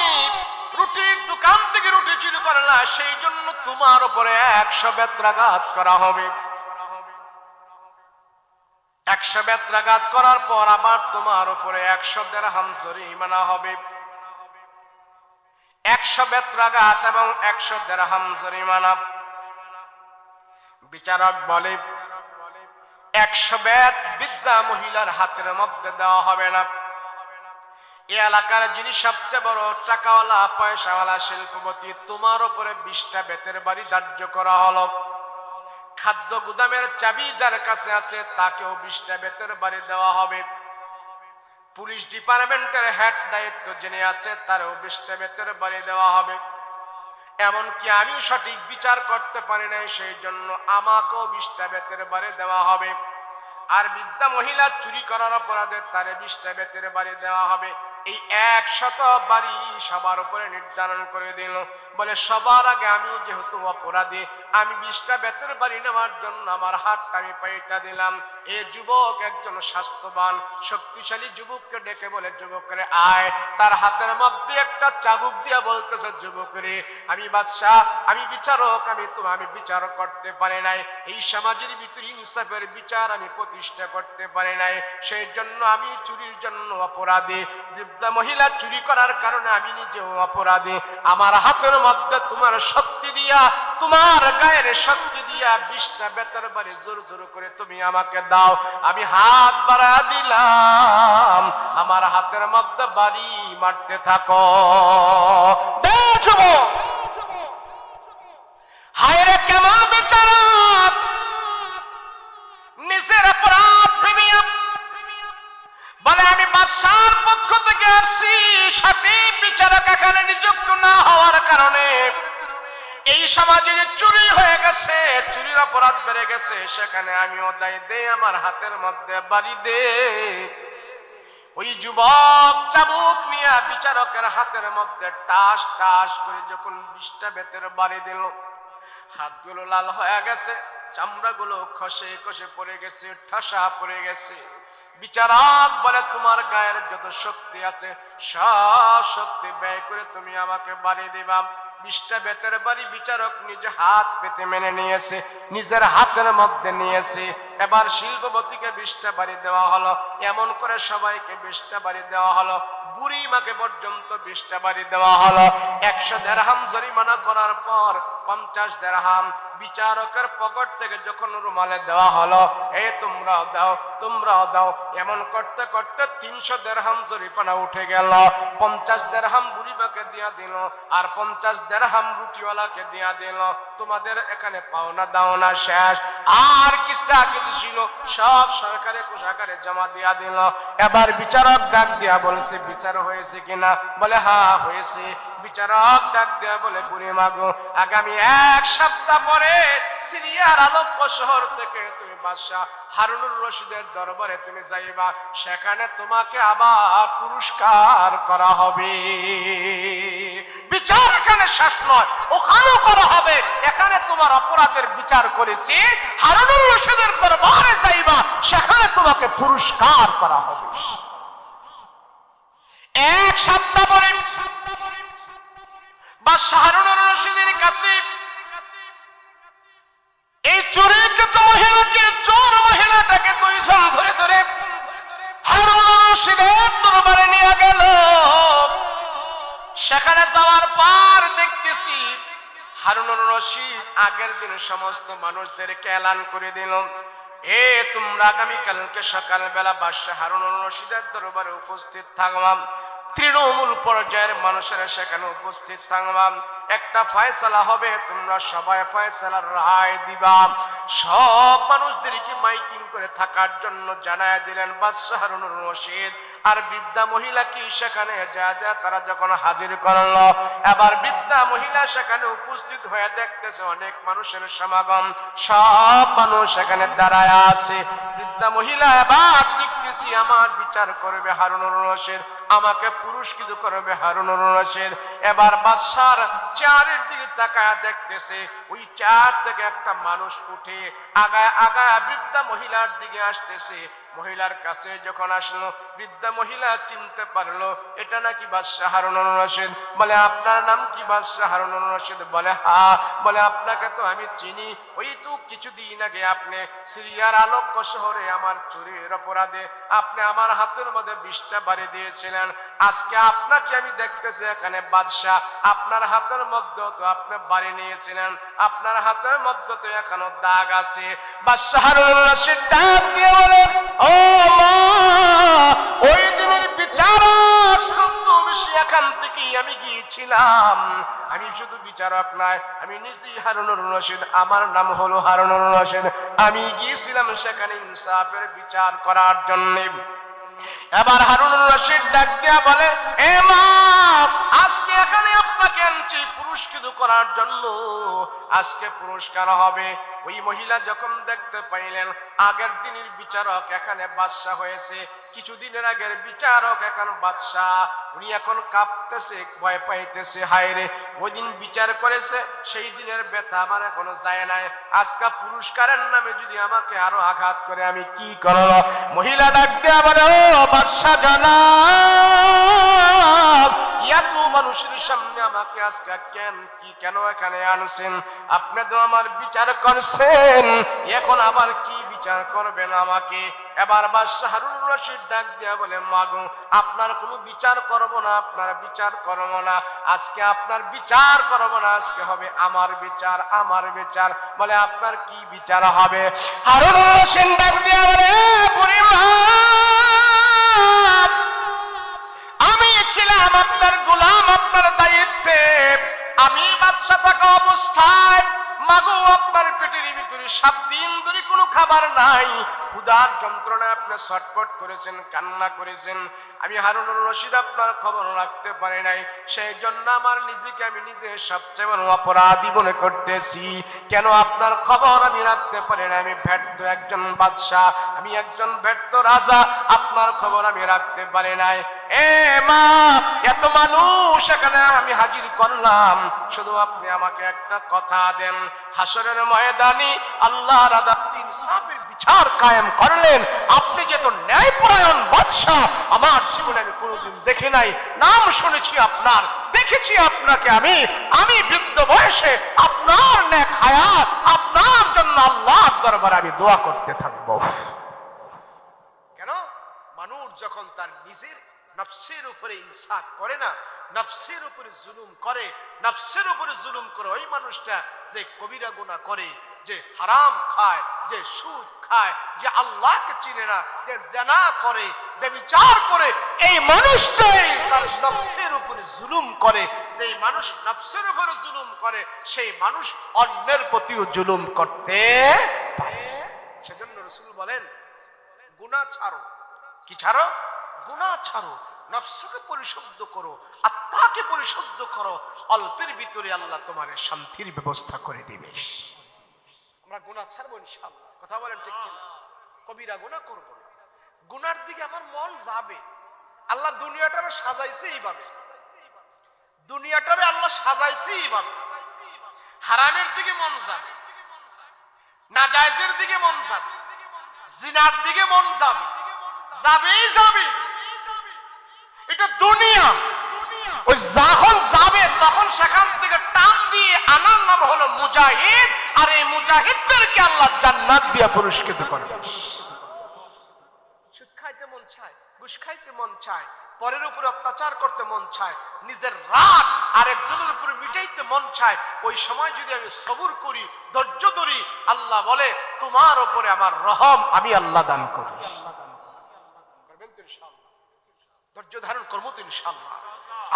রুটির দোকান থেকে রুটি চুরি করলা, সেই জন্য তোমার উপরে 100 বেত্রাঘাত করা হবে। 100 বেত্রাঘাত করার পর আবার তোমার উপরে 100 দিরহাম জরিমানা হবে। 100 বেত্রাঘাত এবং 100 দিরহাম জরিমানা। বিচারক বলে 100 বেত বৃদ্ধা মহিলার হাতের মধ্যে দেওয়া হবে না। এই এলাকার যিনি সবচেয়ে বড় টাকাওয়ালা পয়সাওয়ালা শিল্পপতি, তোমার উপরে 20টা বেতের বাড়ি ধার্য করা হলো। খাদ্য গুদামের চাবি যার কাছে আছে তাকেও 20টা বেতের বাড়ি দেওয়া হবে। পুলিশ ডিপার্টমেন্টের হেড দায়িত্ব যিনি আছে তারও 20টা বেতের বাড়ি দেওয়া হবে। এমনকি আমি সঠিক বিচার করতে পারি নাই, সেই জন্য আমাকেও 20টা বেতের বাড়ি দেওয়া হবে। আর বৃদ্ধা মহিলা চুরি করার অপরাধে তারে 20টা বেতের বাড়ি দেওয়া হবে। এই 100 বাড়ি সবার উপরে নির্ধারণ করে দিল। বলে সবার আগে আমিও যেহেতু অপরাধী, আমি 20টা বেতের বাড়ি নেওয়ার জন্য আমার হাতটা আমি পাইটা দিলাম। এই যুবক একজন স্বাস্থ্যবান শক্তিশালী যুবককে ডেকে বলে, যুবকরে আয়। তার হাতের মধ্যে একটা চাবুক দিয়া বলতেছে, যুবকরে আমি বাদশা, আমি বিচারক, আমি বিচার করতে পারি নাই। এই সমাজের ভিতরে ইনসাফের বিচার আমি প্রতিষ্ঠা করতে পারি নাই, সেই জন্য আমি চুরির জন্য অপরাধী। বৃদ্ধা মহিলা চুরি করার কারণে আমি নিজেও অপরাধী। আমার হাতের মধ্যে তোমার শক্তি দিয়া, তোমার গায়ের শক্তি দিয়া 20টা বেতের বাড়ি জোর জোর করে তুমি আমাকে দাও। আমি হাত বাড়া দিলাম, আমার হাতের মধ্যে বাড়ি মারতে থাকো। হায় রে কেমন বিচারক, নিজের অপরাধ প্রিমিয়াম বলে আমি বাদশার পক্ষ থেকে আসছি, সঠিক বিচারক এখানে নিযুক্ত না হওয়ার কারণে এই সমাজে যে চুরি হয়ে গেছে, চুরির অপরাধ বেড়ে গেছে, সেখানে আমিও দায়ী। দে আমার হাতের মধ্যে বাড়ি দে। ওই যুবক চাবুক নিয়ে বিচারকের হাতের মধ্যে টাস টাস করে যখন 20টা বেতের বাড়ি দিল, হাতগুলো লাল হয়ে গেছে, চামড়াগুলো খসে খসে পড়ে গেছে, ঠাসা পড়ে গেছে। বিচারক বলে তোমার গায়ের যত শক্তি আছে সব শক্তি ব্যয় করে তুমি আমাকে বাড়ি দিবা। 20টা বেতের বাড়ি বিচারক নিজে হাত পেতে মেনে নিয়েছে, নিজের হাতের মধ্যে নিয়েছে। এবার শিল্পপতিকে 20টা বাড়ি দেওয়া হলো, এমন করে সবাইকে 20টা বাড়ি দেওয়া হলো। বুড়ি মাকে পর্যন্ত 20টা বাড়ি দেওয়া হলো। 100 দিরহাম জরিমানা করার পর 50 দিরহাম বিচারকের পকেট থেকে যখন রুমালে দেওয়া হলো, এই তোমরাও দাও, তোমরাও দাও, এমন করতে করতে 300 দিরহাম জরিমানা উঠে গেল। 50 দিরহাম বুড়ি মাকে দিয়া দিল, আর 50 দিরহাম রুটিওয়ালাকে দিয়া দিল। তোমাদের এখানে পাওনা দাওনা শেষ, আর কিছু ছিল সব সরকারি কোষাগারে জমা দিয়া দিল। এবার বিচারক ডাক দিয়া বলছে, বিচার হয়েছে কিনা? বলে হ্যাঁ হয়েছে। বিচারক ডাক দিয়া বলে, বুড়ি মাগো, আগামী 1 সপ্তাহ পরে সিরিয়ার আলেপ্পো শহর থেকে তুমি বাদশা হারুনুর রশিদের দরবারে তুমি যাইবা, সেখানে তোমাকে আবার পুরস্কার করা হবে। বিচার এখানে শেষ নয়, ওখানেও করা হবে। এখানে তোমার অপরাধের বিচার করেছি, হারুনুর রশিদের দরবারে যাইবা, সেখানে তোমাকে পুরস্কার করা হবে। 1 সপ্তাহ পরে বাদশা হারুনুর রশিদের কাছে এই চোরকৃত মহিলাকে, চোর মহিলাটাকে 2 জন ধরে ধরে হারুনুর রশিদের দরবারে নিয়ে গেল। সেখানে যাওয়ার পর দেখতেছি হারুনুর রশিদ আগের দিন সমস্ত মানুষদেরকে এলান করে দিল, এ তোমরা আগামীকালকে সকালবেলা বাদশা হারুনুর রশিদের দরবারে উপস্থিত থাকবা। তৃণমূল পর্যায়ের মানুষেরা সেখানে উপস্থিত থাকবা, একটা ফয়সালা হবে, তোমরা সবাই ফয়সালার রায় দিবা। সব মানুষদেরকে মাইকিং করে থাকার জন্য জানায় দিলেন বাদশাহ হারুনুর রশিদ। আর বৃদ্ধা মহিলা কি সেখানে যা তারা যখন হাজির করলো, এবার বৃদ্ধা মহিলা সেখানে উপস্থিত হয়ে দেখতেছে অনেক মানুষের সমাগম, সব মানুষ সেখানে দাঁড়ায় আছে। বৃদ্ধা মহিলা এবার দেখতেছি আমার বিচার করবে হারুনুর রশিদ, আমাকে পুরস্কৃত করবে হারুনুর রশিদ। এবার বাদশার চেয়ারের দিকে তাকায় দেখতেছে ওই চেয়ার থেকে একটা মানুষ উঠে আগায় আগায় বৃদ্ধা মহিলার দিকে আসতেছে। মহিলার কাছে যখন আসলো, বৃদ্ধা মহিলা চিনতে পারলো এটা নাকি বাদশাহ হারুনুর রশিদ। বলে আপনার নাম কি বাদশাহ হারুনুর রশিদ? বলে হ্যাঁ। বলে আপনাকে তো আমি চিনি, ওই তো কিছুদিন আগে আপনি সিরিয়ার আলোক্য শহরে আমার চুরির অপরাধে আপনি আমার হাতের মধ্যে 20টা বাড়ি দিয়েছিলেন। আজকে আপনাকে আমি দেখতেছি এখানে বাদশাহ, আপনার হাতের মধ্যে তো আপনি বাড়ি নিয়েছিলেন, আপনার হাতের মধ্যে তো এখনো দাগ আছে। বাদশাহ হারুনুর রশিদ ডাক দিয়ে বলে, ও মা, ওই দিনের বিচারক ছদ্মবেশী এখান থেকে আমি গিয়েছিলাম। আমি শুধু বিচারক নয়, আমি নিজেই হারুনুর রশিদ, আমার নাম হলো হারুনুর রশিদ। আমি গিয়েছিলাম সেখানে ইনসাফের বিচার করার জন্য। এবার হারুনুর রশিদ ডাক দিয়া বলে, এ মা, আজকে এখানে আপনাকে আনছি পুরস্কৃত করার জন্য, আজকে পুরস্কার হবে। ওই মহিলা যখন দেখতে পাইলেন আগের দিনের বিচারক এখানে বাদশা হয়েছে, কিছুদিনের আগের বিচারক এখন বাদশা, উনি এখন কাঁপতেছে, ভয় পাইতেছে, হায় রে, ওই দিন বিচার করেছে সেই দিনের ব্যথা আমার এখনো যায় নাই, আজকে পুরস্কারের নামে যদি আমাকে আরো আঘাত করে আমি কি করব? মহিলা ডাক দিয়া বলে, ও বাদশা জনাব, এত মানুষের সামনে আমাকে আজকে কেন এখানে আনছেন? আপনি তো আমার বিচার করছেন, এখন আবার কি বিচার করবেন আমাকে? এবার বাদশা হারুনুর রশিদ ডাক দিয়া বলে, মাগো, আপনার কোনো বিচার করব না, আপনার বিচার করব না, আজকে আপনার বিচার করব না, আজকে হবে আমার বিচার, আমার বিচার। বলে আপনার কি বিচার হবে? হারুনুর রশিদ ডাক দিয়া বলে, বুড়িমা, আমি ছিলাম আপনার গোলাম, আপনার দায়িত্বে, আমি বাদশা থাকা অবস্থায় মাগো আপনার পেটের ভিতরে 7 দিন ধরে কোনো খাবার নাই, ক্ষুধার যন্ত্রণায় আপনি ছটফট করেছেন, কান্না করেছেন। আমি হারুনুর রশিদ আপনার খবর রাখতে পারি নাই, সেই জন্য আমার নিজেকে আমি নিজে সবচেয়ে বড় অপরাধী মনে করতেছি। কেন আপনার খবর আমি রাখতে পারি না? আমি ব্যর্থ একজন বাদশা, আমি একজন ব্যর্থ রাজা, আপনার খবর আমি রাখতে পারি নাই। এ মা, এত মানুষ এখানে আমি হাজির করলাম, শুধু আপনি আমাকে একটা কথা দেন, হাসরের ময়দানে আল্লাহর আদালত ইনসাফের বিচার কায়েম করলেন, আপনি যে তো ন্যায়পরায়ণ বাদশা, আমার জীবনে আমি কোনোদিন দেখি নাই, নাম শুনেছি আপনার, দেখেছি আপনাকে, আমি বৃদ্ধ বয়সে আপনার নেক হায়াত, আপনার জন্য আল্লাহর দরবারে আমি দোয়া করতে থাকবো। কেন? মানুষ যখন তার নিজের নফসের উপরে ইনসাফ করে না, নফসের উপরে জুলুম করে, নফসের উপরে জুলুম করে ওই মানুষটা যে কবিরা গুনাহ করে, যে হারাম খায়, যে সুদ খায়, যে আল্লাহকে চিনে না, যে জিনা করে, ব্যভিচার করে, এই মানুষটাই তার নফসের উপরে জুলুম করে। সেই মানুষ নফসের উপরে জুলুম করে, সেই মানুষ অন্যের প্রতিও জুলুম করতে পারে। সেজন্য রাসূল বলেন, গুনাহ ছাড়ো। কি ছাড়ো? গুনাহ ছাড়ো, নফসকে পরিশুদ্ধ করো, আত্মাকে পরিশুদ্ধ করো, অল্পের ভিতরে আল্লাহ তোমার শান্তির ব্যবস্থা করে দিবে। আমরা গুনাহ ছাড়বো ইনশাআল্লাহ, কথা বলেন ঠিক কিনা? কবিরা গুনাহ করব না, গুনার দিকে আমার মন যাবে। আল্লাহ দুনিয়াটারে সাজাইছে এইভাবে, দুনিয়াটারে আল্লাহ সাজাইছে এইভাবে, হারামের দিকে মন যাবে, নাজায়েজের দিকে মন যাবে, জিনার দিকে মন যাবে, যাবেই যাবে। এটা দুনিয়া, ওই যখন যাবে তখন সেখান থেকে টান দিয়ে আনার নাম হলো মুজাহিদ, আর এই মুজাহিদদেরকে আল্লাহ জান্নাত দিয়ে পুরস্কৃত করবে। সুদ খাইতে মন চায়, ঘুষ খাইতে মন চায়, পরের উপরে অত্যাচার করতে মন চায়, নিজের রাগ আরেকজনের উপরে মিটাইতে মন চায়, ওই সময় যদি আমি সবুর করি, ধৈর্য ধরি, আল্লাহ বলে তোমার উপরে আমার রহম আমি আল্লাহ দান করি। ধৈর্য ধারণ করবো তো ইনশাআল্লাহ।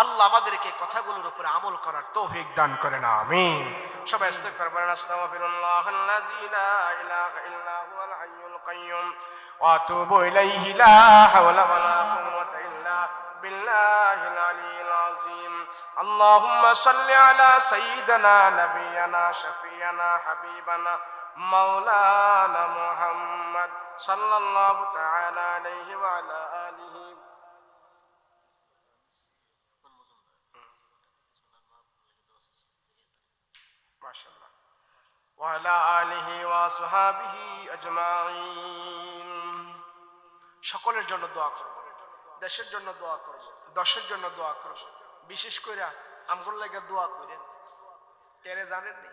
আল্লাহ আমাদেরকে কথাগুলোর উপরে আমল করার তৌফিক দান করেন, আমিন। সবাই ইস্তিগফার করেন, আস্তাগফিরুল্লাহাল্লাযী লা ইলাহা ইল্লা হুয়াল হাইয়ুল কাইয়্যুম ওয়া আতুবু ইলাইহি লা হাওলা ওয়ালা কুওয়াতা ইল্লা বিল্লাহিল আলিয়্যিল আযীম। আল্লাহুম্মা সাল্লি আলা সাইয়্যিদিনা নাবিয়্যিনা শাফিয়ানা হাবিবানা মাওলানা মুহাম্মদ সাল্লাল্লাহু তাআলা আলাইহি ওয়া আলা আলিহি মাশাআল্লাহ ওয়া আলা আলিহি ওয়া আসহাবিহি আজমাইন। সকলের জন্য দোয়া করব, দেশের জন্য দোয়া করব, দশের জন্য দোয়া করব। বিশেষ করে আমগুলো লাগে দোয়া করেন। কেরে জানেন নি,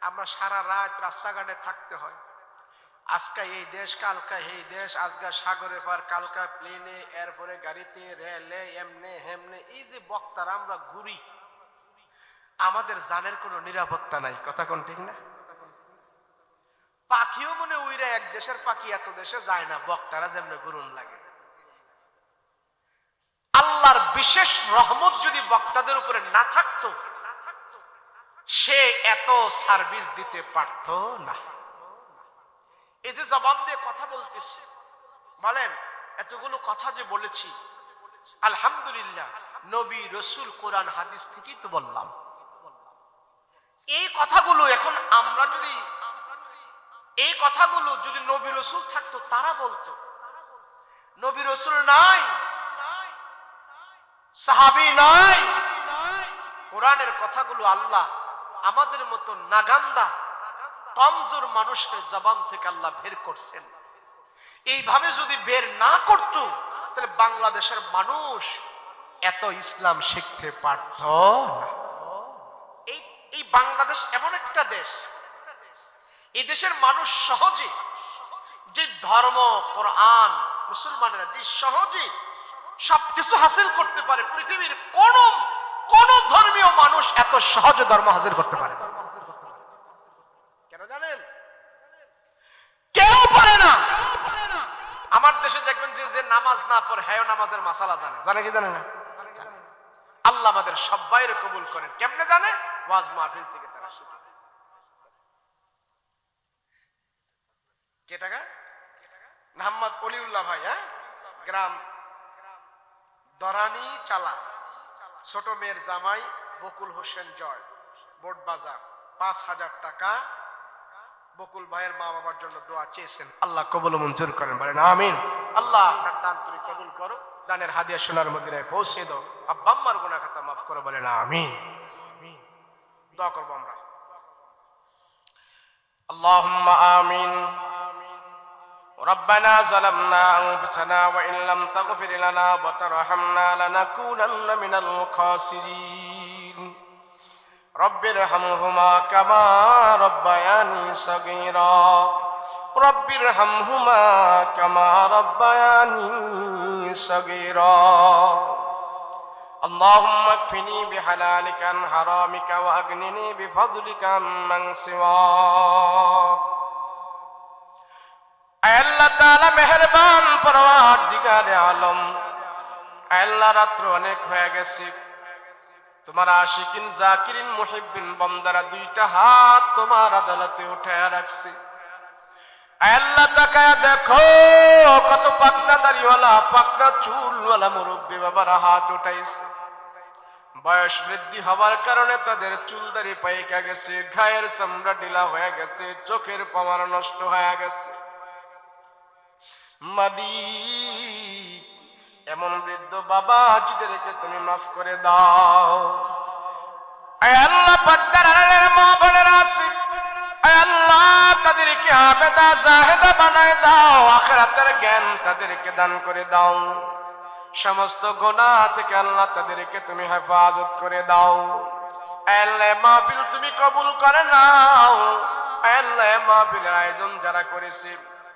আমরা সারা রাত রাস্তাঘাটে থাকতে হয়। আজকে এই দেশ, কালকা এই দেশ, আজকে সাগরে পার, কালকা প্লেনে, এরপরে গাড়িতে, রেলে, এমনে হেমনে, এই যে বক্তারা আমরা ঘুরি, আমাদের জানের কোনো নিরাপত্তা নাই। কথা কোন ঠিক না? পাখিও মনে উইরা এক দেশের পাখি এত দেশে যায় না, বক্তারা যেমনে গুরুন লাগে। আল্লাহর বিশেষ রহমত যদি বক্তাদের উপরে না থাকতো, সে এত সার্ভিস দিতে পারত না। এই যে জবান দিয়ে কথা বলতেছি, বলেন এতগুলো কথা যে বলেছি, আলহামদুলিল্লাহ নবী রসুল কোরআন হাদিস থেকেই তো বললাম। এই কথাগুলো এখন আমরা যদি, এই কথাগুলো যদি নবী রসুল থাকতো তারা বলতো। নবী রসুল নাই, সাহাবী নাই, কোরআনের কথাগুলো আল্লাহ আমাদের মতো নাগান্দা কমজোর মানুষের জবান থেকে আল্লাহ বের করছেন। এইভাবে যদি বের না করতো, তাহলে বাংলাদেশের মানুষ এত ইসলাম শিখতে পারত না। এই বাংলাদেশ এমন একটা দেশ, এই দেশের মানুষ সহজে যে ধর্ম, কোরআন, মুসলমানেরা যে সহজে সবকিছু হাসিল করতে পারে, পৃথিবীর কোন ধর্মীয় মানুষ এত সহজে ধর্ম হাসিল করতে পারে না। কেন জানেন? কেউ পারে না। আমার দেশে দেখবেন যে নামাজ না পড়ে, হ্যাঁ নামাজের মাসালা জানে, জানে কি জানে না? আল্লাহ আমাদের সবাইরে কবুল করেন। কেমনে জানে? ওয়াজ মাহফিল থেকে তারা শিখেছে। কে টাকা? মোহাম্মদ অলিউল্লাহ ভাই, হ্যাঁ, গ্রাম দরানি চালা, ছোট মেয়ের জামাই বকুল হোসেন জয়, বোর্ড বাজার, ৫,০০০ টাকা বকুল ভাইয়ের মা বাবার জন্য দোয়া চেয়েছেন। আল্লাহ কবুল মঞ্জুর করেন, বলেন আমিন। আল্লাহ আপনার দান তুমি কবুল করো, দানের হাদিয়া সোনার মদিনায় পৌঁছে দাও, আব্বা আম্মার গুনাহ খাতা মাফ করো, বলেন আমিন। দোয়া করবো আমরা। আল্লাহুম্মা আমিন। ربنا ظلمنا أنفسنا وإن لم تغفر لنا وترحمنا لنكونن من الخاسرين رب ارحمهما كما ربياني صغيرا رب ارحمهما كما ربياني صغيرا اللهم اكفني بحلالك عن حرامك وأغنني بفضلك عمن سواك। আল্লাহ তাআলা মেহেরবান পরওয়ারদিগারে আলম, আল্লাহ রাত্র অনেক হয়ে গেছে, তোমার আশিকিন জাকিরিন মুহিব্বিন বান্দারা দুইটা হাত তোমার আদালতে উঠায় রাখছে। আল্লাহ তাকায়া দেখো কত পাকনা দাড়িওয়ালা, পাকনা চুলওয়ালা মুরব্বী বাবারা হাত উঠাইছে। বয়স বৃদ্ধি হবার কারণে তাদের চুল দাড়ি পাইকা গেছে, গায়ের চামড়া ঢিলা হয়ে গেছে, চোখের পাওয়ার নষ্ট হয়ে গেছে। মালিক, এমন বৃদ্ধ বাবা জিদেরকে তুমি মাফ করে দাও। আয় আল্লাহ, পর্দার আড়ালের মা বোনেরা আছে, আয় আল্লাহ তাদেরকে আবেদা জাহেদা বানায় দাও, আখিরাতের জ্ঞান তাদেরকে দান করে দাও। সমস্ত গুনাহ থেকে আল্লাহ তাদেরকে তুমি হেফাজত করে দাও। আয় আল্লাহ মাহফিল তুমি কবুল করে নাও। আয় আল্লাহ মাহফিলের আয়োজন যারা করেছে,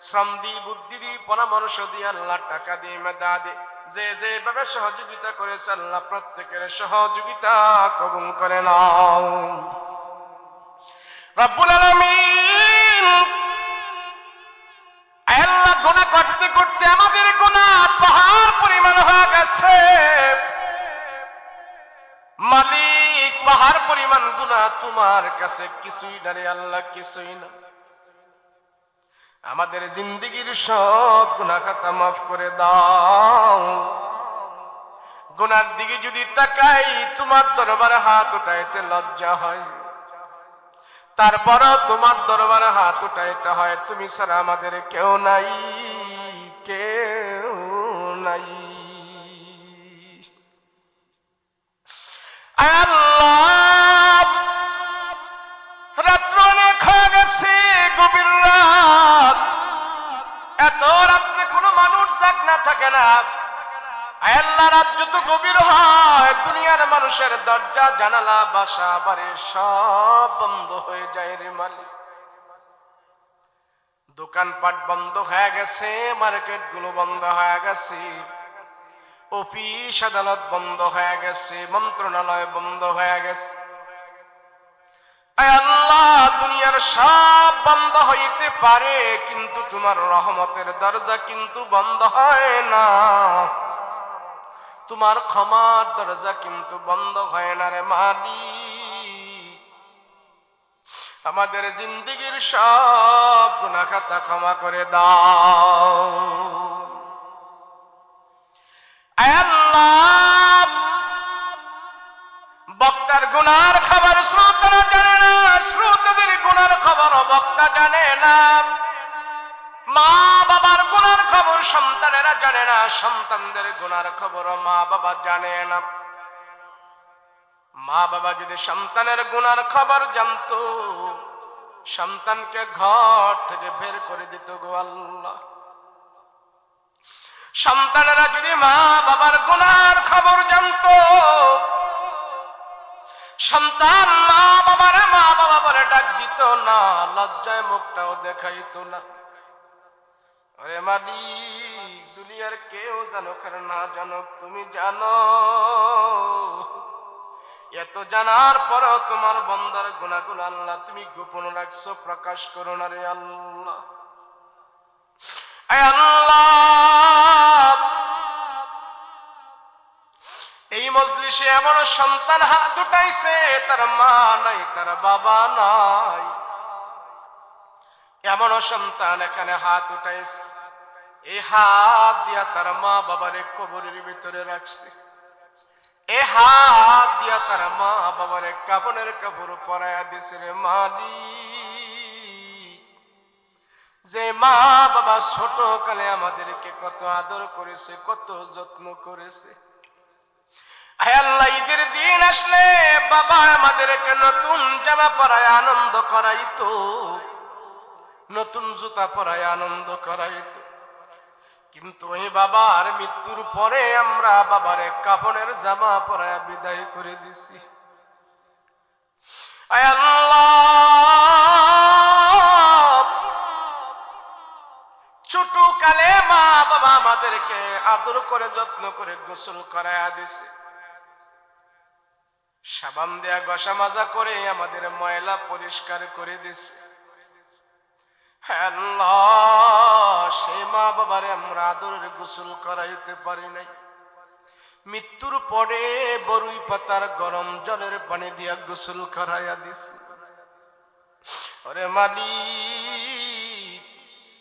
শ্রম দি, বুদ্ধি দি, পরামর্শ দিয়ে, আল্লাহ টাকা দিয়ে, মেধা দিয়ে, যে যেভাবে সহযোগিতা করেছে আল্লাহ প্রত্যেকের সহযোগিতা কবুল করে নাও। রব্বুল আলামিন, আল্লাহ গুনাহ করতে করতে আমাদের গুনাহ পাহাড় পরিমাণ হয়ে গেছে। না, তোমার কাছে কিছুই না রে আল্লাহ, কিছুই না। আমাদের জিন্দেগির সব গুনাহ খাতা মাফ করে দাও। গুনার দিকে যদি তাকাই তোমার দরবারে হাত উঠাইতে লজ্জা হয়, তারপরও তোমার দরবারে হাত উঠাইতে হয়। তুমি ছাড়া আমাদের কেউ নাই, কেউ নাই। আল্লাহ, রাত্র অনেক হয়ে গেছে, গভীর রাত। এত রাত্রে কোনো মানুষ জাগনা থাকে না। আল্লাহ, রাত যত গভীর হয় দুনিয়ার মানুষের দরজা জানালা বাসা বাড়ি সব বন্ধ হয়ে যায় রে মালিক। দোকানপাট বন্ধ হয়ে গেছে, মার্কেট গুলো বন্ধ হয়ে গেছে, অফিস আদালত বন্ধ হয়ে গেছে, মন্ত্রণালয় বন্ধ হয়ে গেছে। আল্লাহ, দুনিয়ার সব বন্ধ হইতে পারে কিন্তু তোমার রহমতের দরজা কিন্তু বন্ধ হয় না, তোমার ক্ষমার দরজা কিন্তু বন্ধ হয় না রে মালিক। আমাদের জিন্দেগির সব গুনাহ খাতা ক্ষমা করে দাও। আল্লাহ, বক্তার গুনার খবর শ্রোতারা জানে না, শ্রোতাদের গুনার খবর বক্তা জানে না। মা বাবার গুনার খবর সন্তানেরা জানে না, সন্তানদের গুনার খবর মা বাবা জানে না। মা বাবা যদি সন্তানের গুনার খবর জানতো, সন্তানকে ঘর থেকে বের করে দিত গো আল্লাহ। সন্তানেরা যদি মা বাবার গুনার খবর জানতো, সন্তান মা বাবারে মা বাবা বলে ডাক দিত না, লজ্জায় মুখটাও দেখাইতো না। আরে মালিক, দুনিয়ার কেউ জানুক আর না জানুক তুমি জানো। এত জানার পরও তোমার বান্দার গুনাহগুলো আল্লাহ তুমি গোপন রাখছো, প্রকাশ করো না রে আল্লাহ। আয় আল্লাহ, এই মজলিসে এমন সন্তান হাত উঠাইছে তার মা নাই, তার বাবা নাই। এমন সন্তান এখানে হাত উঠাইছে, এই হাত দিয়া তার মা বাবারে কবরের ভিতরে রাখছে, এই হাত দিয়া তার মা বাবারে কাফনের কাপড় পরাইয়া দিছে রে মালিক। যে মা বাবা ছোট কালে আমাদেরকে কত আদর করেছে, কত যত্ন করেছে। আয় আল্লাহ, ঈদের দিন আসলে বাবা আমাদেরকে নতুন জামা পরায় আনন্দ করাইতো, নতুন জুতা পরায় আনন্দ করাইতো। কিন্তু ওই বাবার মৃত্যুর পরে আমরা বাবারে কাফনের জামা পরায় বিদায় করে দিছি। আয় আল্লাহ, ছোট কালে মা বাবা আমাদেরকে আদর করে যত্ন করে গোসল করায়া দিছে, সাবান দেয়া ঘষা মাজা করে আমাদের ময়লা পরিষ্কার করে দিছে। আল্লাহ, সেই মা বাবারে আমরা আদরের গোসল করাইতে পারি নাই। মৃত্যুর পরে বরুই পাতার গরম জলের পানি দিয়া গোসল করাইয়া দিছে। ওরে মালিক,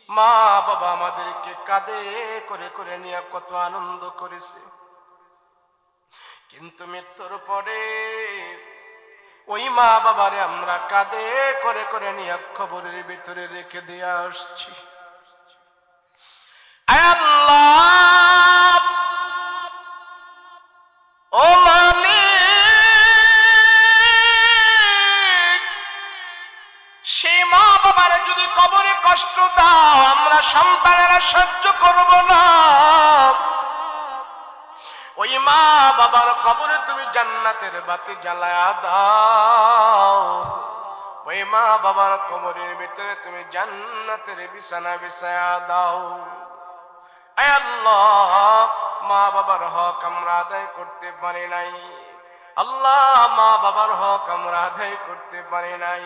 মা বাবা আমাদেরকে কাঁধে করে করে নিয়ে কত আনন্দ করেছে, কিন্তু মৃত্যুর পরে ওই মা বাবারে আমরা কাঁধে করে করে নিয়ে কবরের ভিতরে রেখে দিয়ে আসছি। আল্লাহ, ও মালিক, সেই মা বাবারে যদি কবরে কষ্ট দাও আমরা সন্তানেরা সহ্য করব না। ওই মা বাবার কবরে তুমি জান্নাতের বাতি জ্বালায়া দাও, ওই মা বাবার কবরের ভিতরে তুমি জান্নাতের বিছানা বিছায়া দাও। আয় আল্লাহ, মা বাবার হক আমরা আদায় করতে পারি নাই। আল্লাহ, মা বাবার হক আমরা আদায় করতে পারি নাই।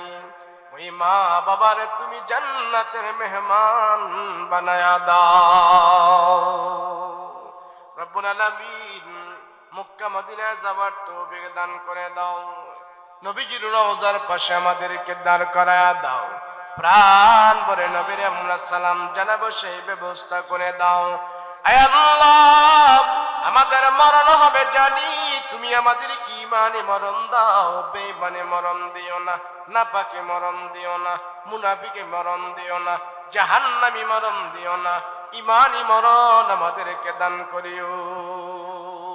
ওই মা বাবারে তুমি জান্নাতের মেহমান বানায়া দাও। রব্বুল আলামিন, মক্কা মদিনায় যাবার তৌফিক দান করে দাও। নবীজির রওজার পাশে আমাদেরকে দাঁড় করায়া দাও, প্রাণ ভরে নবীর আমরা সালাম জানাবো সেই ব্যবস্থা করে দাও। আয় আল্লাহ, আমাদের মরণ হবে জানি, তুমি আমাদের কি ইমানে মরণ দাও, বেঈমানে মরণ দিও না, নাপাকে মরণ দিও না, মুনাফিকে মরণ দিও না, জাহান্নামী মরণ দিও না, ইমানি মরণ আমাদেরকে দান করিও।